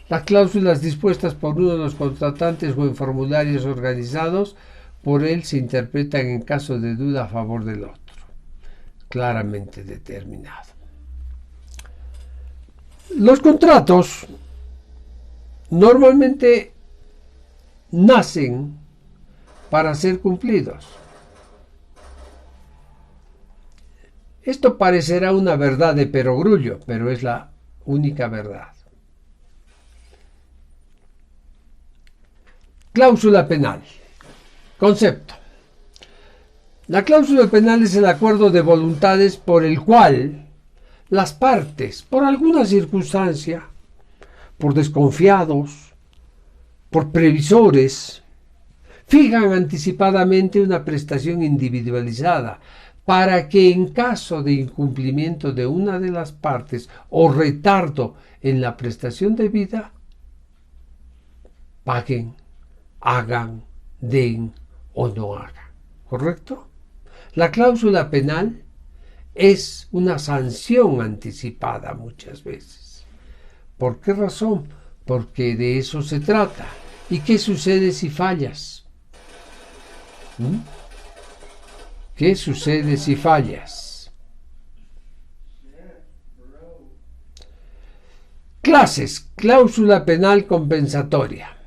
Las cláusulas dispuestas por uno de los contratantes o en formularios organizados por él se interpretan en caso de duda a favor del otro, claramente determinado. Los contratos normalmente nacen para ser cumplidos. Esto parecerá una verdad de perogrullo, pero es la única verdad. Cláusula penal. Concepto. La cláusula penal es el acuerdo de voluntades por el cual las partes, por alguna circunstancia, por desconfiados, por previsores, fijan anticipadamente una prestación individualizada para que en caso de incumplimiento de una de las partes o retardo en la prestación debida, paguen, hagan, den o no hagan. ¿Correcto? La cláusula penal es una sanción anticipada muchas veces. ¿Por qué razón? Porque de eso se trata. ¿Y qué sucede si fallas? ¿Qué sucede si fallas? Clases. Cláusula penal compensatoria.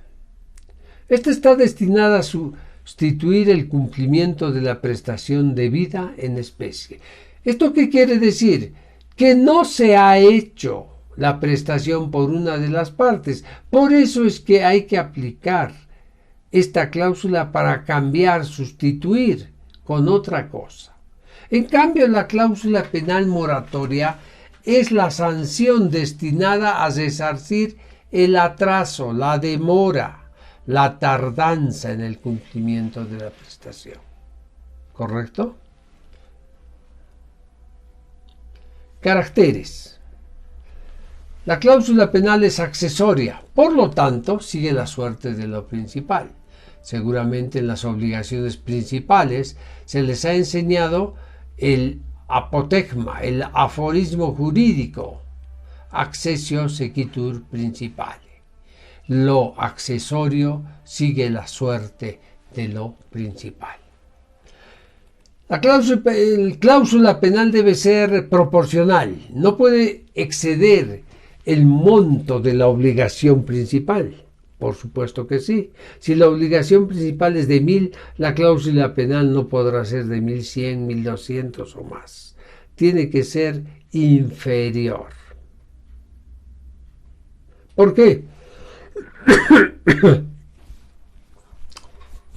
Esta está destinada a sustituir el cumplimiento de la prestación debida en especie. ¿Esto qué quiere decir? Que no se ha hecho la prestación por una de las partes. Por eso es que hay que aplicar esta cláusula para cambiar, sustituir con otra cosa. En cambio, la cláusula penal moratoria es la sanción destinada a resarcir el atraso, la demora, la tardanza en el cumplimiento de la prestación. ¿Correcto? Caracteres. La cláusula penal es accesoria, por lo tanto, sigue la suerte de lo principal. Seguramente en las obligaciones principales se les ha enseñado el apotegma, el aforismo jurídico, accessio sequitur principale. Lo accesorio sigue la suerte de lo principal. La cláusula penal debe ser proporcional, no puede exceder el monto de la obligación principal. Por supuesto que sí. Si la obligación principal es de 1.000, la cláusula penal no podrá ser de 1.100, 1.200 o más. Tiene que ser inferior. ¿Por qué?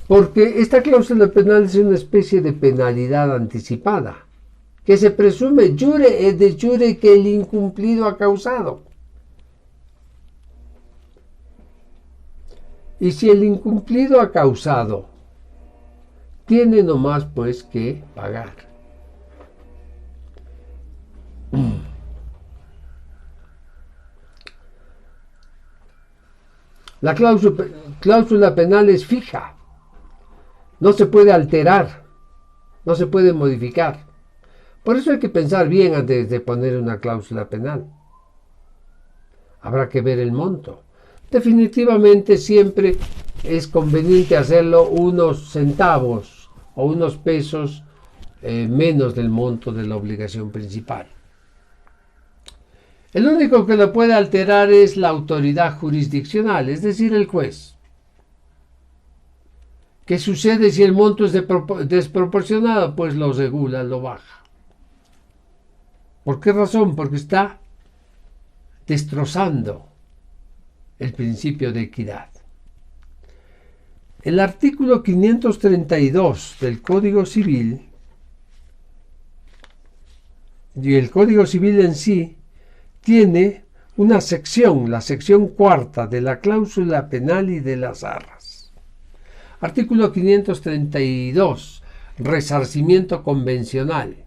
Porque esta cláusula penal es una especie de penalidad anticipada, que se presume jure et de jure que el incumplido ha causado. Y si el incumplido ha causado, tiene nomás pues que pagar. La cláusula penal es fija, no se puede alterar, no se puede modificar. Por eso hay que pensar bien antes de poner una cláusula penal. Habrá que ver el monto. Definitivamente siempre es conveniente hacerlo unos centavos o unos pesos menos del monto de la obligación principal. El único que lo puede alterar es la autoridad jurisdiccional, es decir, el juez. ¿Qué sucede si el monto es desproporcionado? Pues lo regula, lo baja. ¿Por qué razón? Porque está destrozando el principio de equidad. El artículo 532 del Código Civil y el Código Civil en sí tiene una sección, la sección cuarta de la cláusula penal y de las arras. Artículo 532, resarcimiento convencional.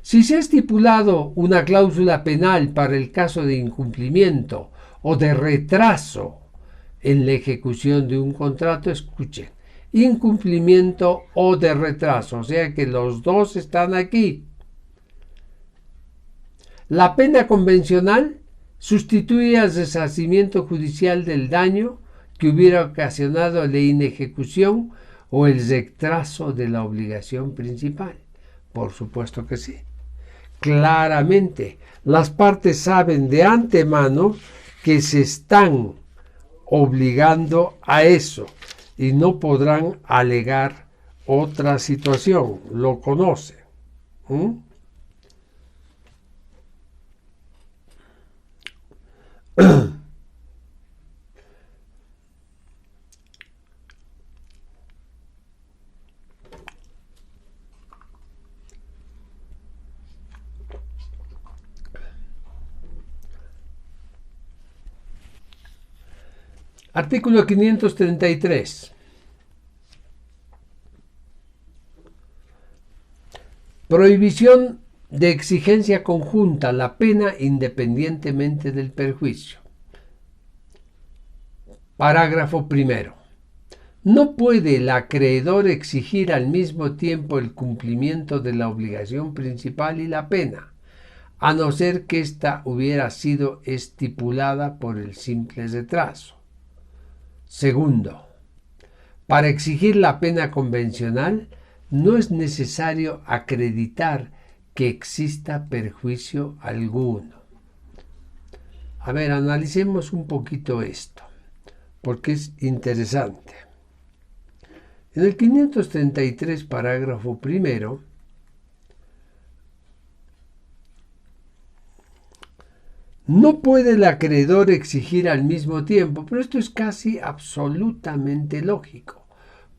Si se ha estipulado una cláusula penal para el caso de incumplimiento o de retraso en la ejecución de un contrato, escuchen, incumplimiento o de retraso, o sea que los dos están aquí. La pena convencional sustituye al resarcimiento judicial del daño que hubiera ocasionado la inejecución o el retraso de la obligación principal. Por supuesto que sí. Claramente, las partes saben de antemano que se están obligando a eso y no podrán alegar otra situación. Lo conocen. Artículo 533. Prohibición de exigencia conjunta la pena independientemente del perjuicio. Parágrafo primero. No puede el acreedor exigir al mismo tiempo el cumplimiento de la obligación principal y la pena, a no ser que ésta hubiera sido estipulada por el simple retraso. Segundo, para exigir la pena convencional no es necesario acreditar que exista perjuicio alguno. A ver, analicemos un poquito esto, porque es interesante. En el 533, parágrafo primero, no puede el acreedor exigir al mismo tiempo, pero esto es casi absolutamente lógico.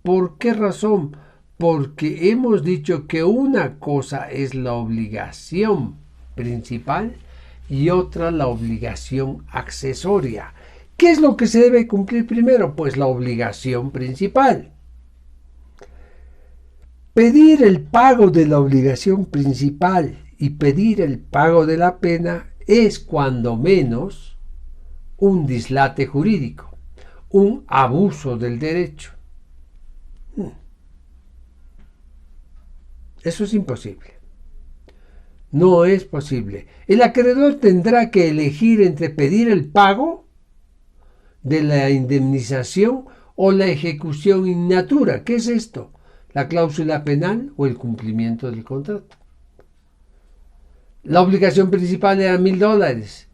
¿Por qué razón? Porque hemos dicho que una cosa es la obligación principal y otra la obligación accesoria. ¿Qué es lo que se debe cumplir primero? Pues la obligación principal. Pedir el pago de la obligación principal y pedir el pago de la pena es cuando menos un dislate jurídico, un abuso del derecho. Eso es imposible. No es posible. El acreedor tendrá que elegir entre pedir el pago de la indemnización o la ejecución in natura. ¿Qué es esto? ¿La cláusula penal o el cumplimiento del contrato? La obligación principal era $1,000.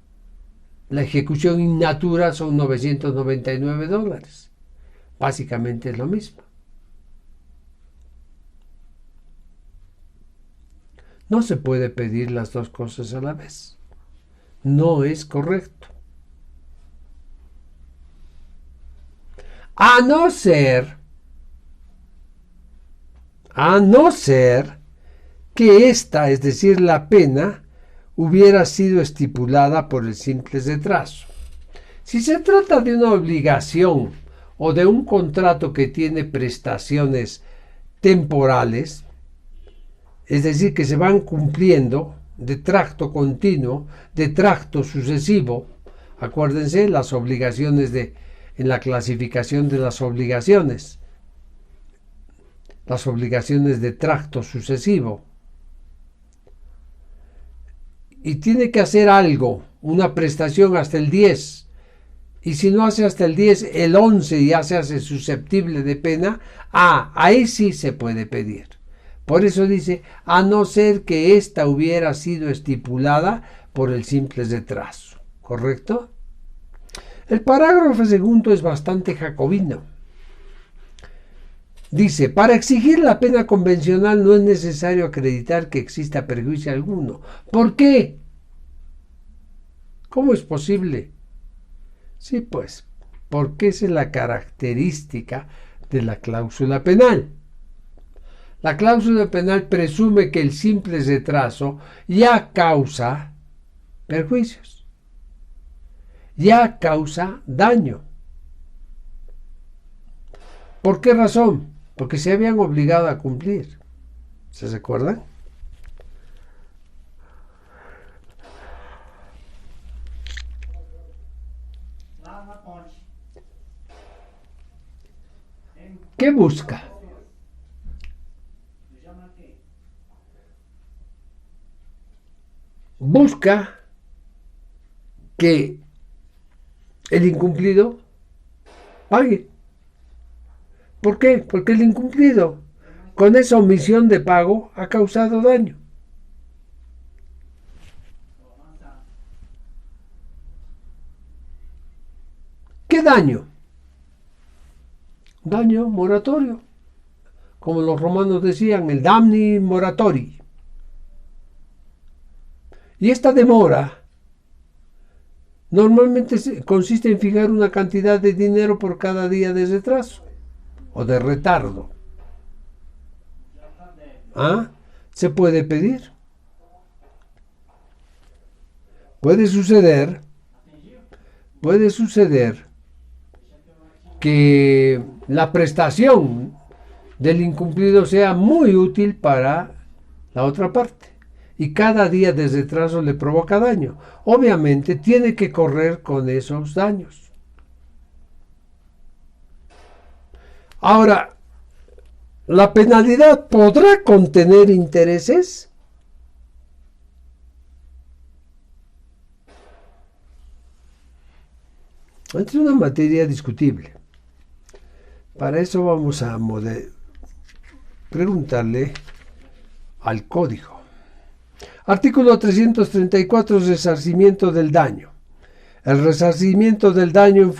La ejecución in natura son $999. Básicamente es lo mismo. No se puede pedir las dos cosas a la vez. No es correcto. A no ser que esta, es decir, la pena, hubiera sido estipulada por el simple retraso. Si se trata de una obligación o de un contrato que tiene prestaciones temporales, es decir, que se van cumpliendo de tracto continuo, de tracto sucesivo, acuérdense las obligaciones en la clasificación de las obligaciones de tracto sucesivo, y tiene que hacer algo, una prestación hasta el 10, y si no hace hasta el 10, el 11 ya se hace susceptible de pena, ahí sí se puede pedir. Por eso dice, a no ser que ésta hubiera sido estipulada por el simple retraso. ¿Correcto? El parágrafo segundo es bastante jacobino. Dice, para exigir la pena convencional no es necesario acreditar que exista perjuicio alguno. ¿Por qué? ¿Cómo es posible? Sí, pues, porque esa es la característica de la cláusula penal. La cláusula penal presume que el simple retraso ya causa perjuicios, ya causa daño. ¿Por qué razón? Porque se habían obligado a cumplir. ¿Se recuerdan? ¿Qué busca? busca que el incumplido pague. ¿Por qué? Porque el incumplido, con esa omisión de pago, ha causado daño. ¿Qué daño? Daño moratorio. Como los romanos decían, el damni moratori. Y esta demora normalmente consiste en fijar una cantidad de dinero por cada día de retraso o de retardo. ¿Ah? ¿Se puede pedir? Puede suceder que la prestación del incumplido sea muy útil para la otra parte y cada día de retraso le provoca daño. Obviamente tiene que correr con esos daños. Ahora, ¿la penalidad podrá contener intereses? Es una materia discutible. Para eso vamos a preguntarle al código. Artículo 334, resarcimiento del daño. El resarcimiento del daño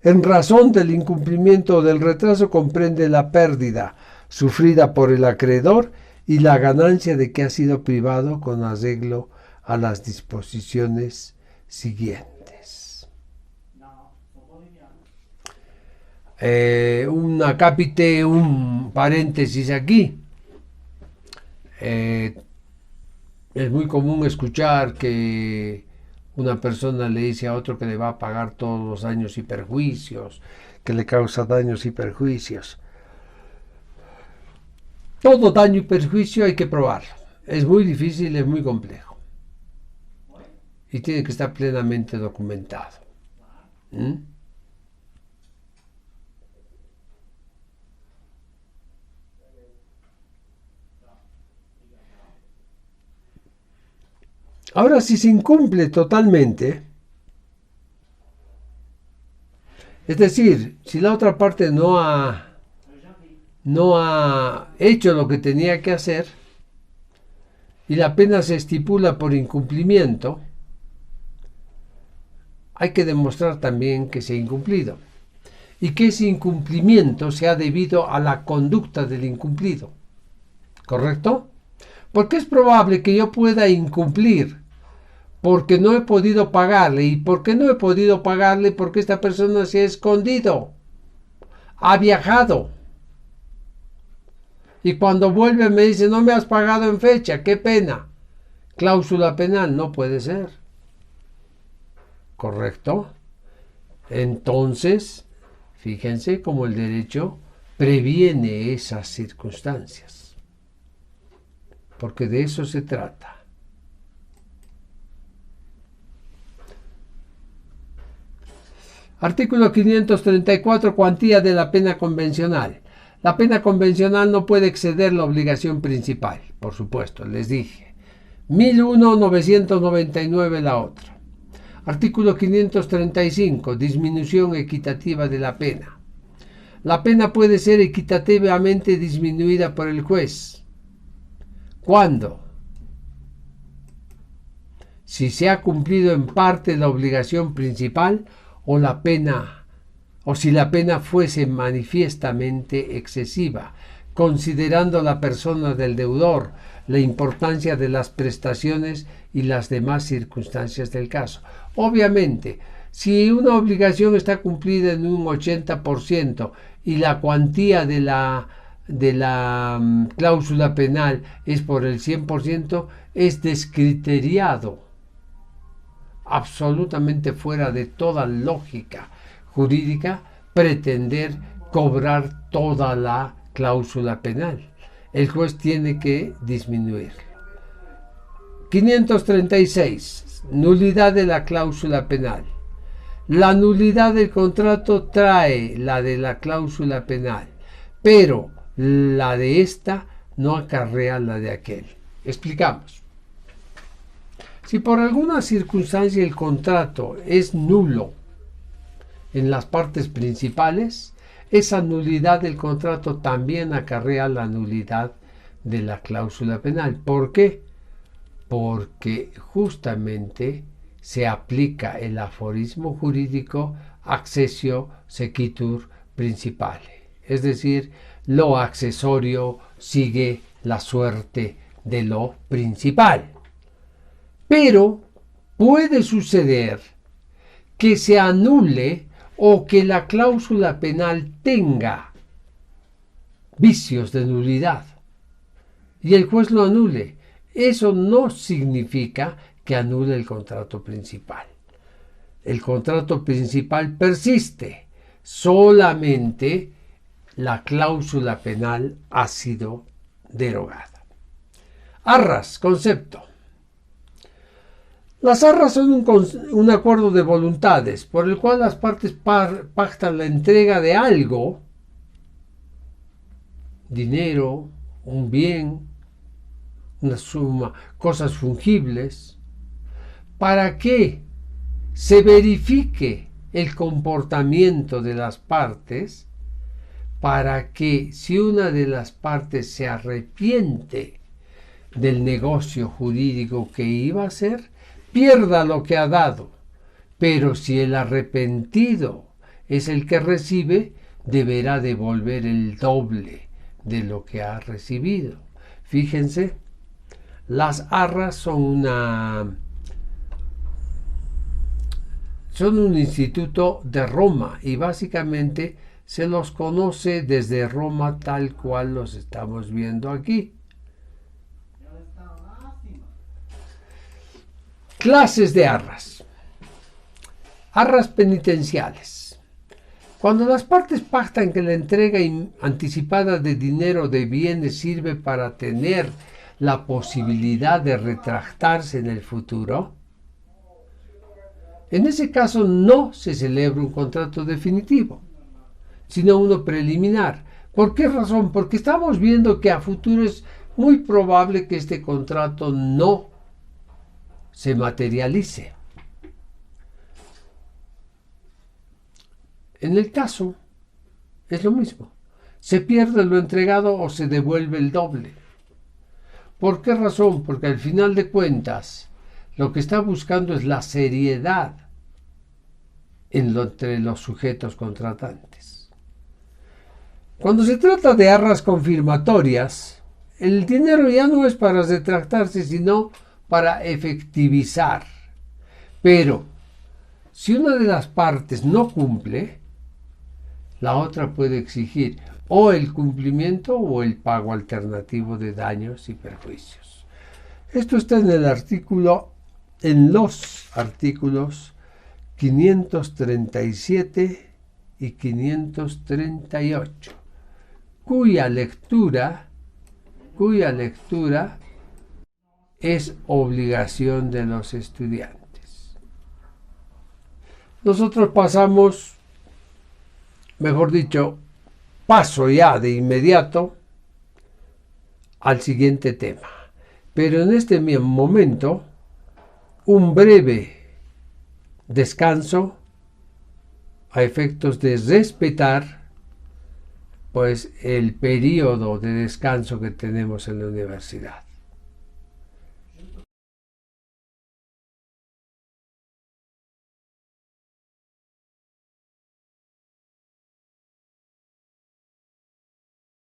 en razón del incumplimiento o del retraso comprende la pérdida sufrida por el acreedor y la ganancia de que ha sido privado con arreglo a las disposiciones siguientes. Un paréntesis aquí. Es muy común escuchar que una persona le dice a otro que le va a pagar todos los daños y perjuicios, que le causa daños y perjuicios. Todo daño y perjuicio hay que probarlo. Es muy difícil, es muy complejo. Y tiene que estar plenamente documentado. Ahora, si se incumple totalmente, es decir, si la otra parte no ha hecho lo que tenía que hacer y la pena se estipula por incumplimiento, hay que demostrar también que se ha incumplido y que ese incumplimiento se ha debido a la conducta del incumplido. ¿Correcto? Porque es probable que yo pueda incumplir porque no he podido pagarle. ¿Y por qué no he podido pagarle? Porque esta persona se ha escondido, ha viajado. Y cuando vuelve me dice, no me has pagado en fecha, qué pena. Cláusula penal, no puede ser. ¿Correcto? Entonces, fíjense cómo el derecho previene esas circunstancias. Porque de eso se trata. Artículo 534, cuantía de la pena convencional. La pena convencional no puede exceder la obligación principal, por supuesto, les dije. 1001,999 la otra. Artículo 535, disminución equitativa de la pena. La pena puede ser equitativamente disminuida por el juez. ¿Cuándo? Si se ha cumplido en parte la obligación principal o si la pena fuese manifiestamente excesiva, considerando la persona del deudor, la importancia de las prestaciones y las demás circunstancias del caso. Obviamente, si una obligación está cumplida en un 80% y la cuantía de la cláusula penal es por el 100%, es descriteriado, absolutamente fuera de toda lógica jurídica, pretender cobrar toda la cláusula penal. El juez tiene que disminuirlo. 536. Nulidad de la cláusula penal. La nulidad del contrato trae la de la cláusula penal, pero la de esta no acarrea la de aquel. Explicamos. Si por alguna circunstancia el contrato es nulo en las partes principales, esa nulidad del contrato también acarrea la nulidad de la cláusula penal. ¿Por qué? Porque justamente se aplica el aforismo jurídico accessio sequitur principale, es decir, lo accesorio sigue la suerte de lo principal. Pero puede suceder que se anule o que la cláusula penal tenga vicios de nulidad y el juez lo anule. Eso no significa que anule el contrato principal. El contrato principal persiste, solamente la cláusula penal ha sido derogada. Arras, concepto. Las arras son un acuerdo de voluntades por el cual las partes pactan la entrega de algo, dinero, un bien, una suma, cosas fungibles, para que se verifique el comportamiento de las partes, para que si una de las partes se arrepiente del negocio jurídico que iba a hacer, pierda lo que ha dado. Pero si el arrepentido es el que recibe, deberá devolver el doble de lo que ha recibido. Fíjense, las arras son un instituto de Roma y básicamente se los conoce desde Roma tal cual los estamos viendo aquí. Clases de arras. Arras penitenciales. Cuando las partes pactan que la entrega anticipada de dinero o de bienes sirve para tener la posibilidad de retractarse en el futuro, en ese caso no se celebra un contrato definitivo, sino uno preliminar. ¿Por qué razón? Porque estamos viendo que a futuro es muy probable que este contrato no se materialice. En el caso es lo mismo. Se pierde lo entregado o se devuelve el doble. ¿Por qué razón? Porque al final de cuentas lo que está buscando es la seriedad entre los sujetos contratantes. Cuando se trata de arras confirmatorias, el dinero ya no es para retractarse, sino para efectivizar. Pero si una de las partes no cumple, la otra puede exigir o el cumplimiento o el pago alternativo de daños y perjuicios. Esto está en los artículos 537 y 538, cuya lectura es obligación de los estudiantes. Nosotros pasamos, mejor dicho, paso ya de inmediato al siguiente tema. Pero en este mismo momento, un breve descanso a efectos de respetar pues el periodo de descanso que tenemos en la universidad.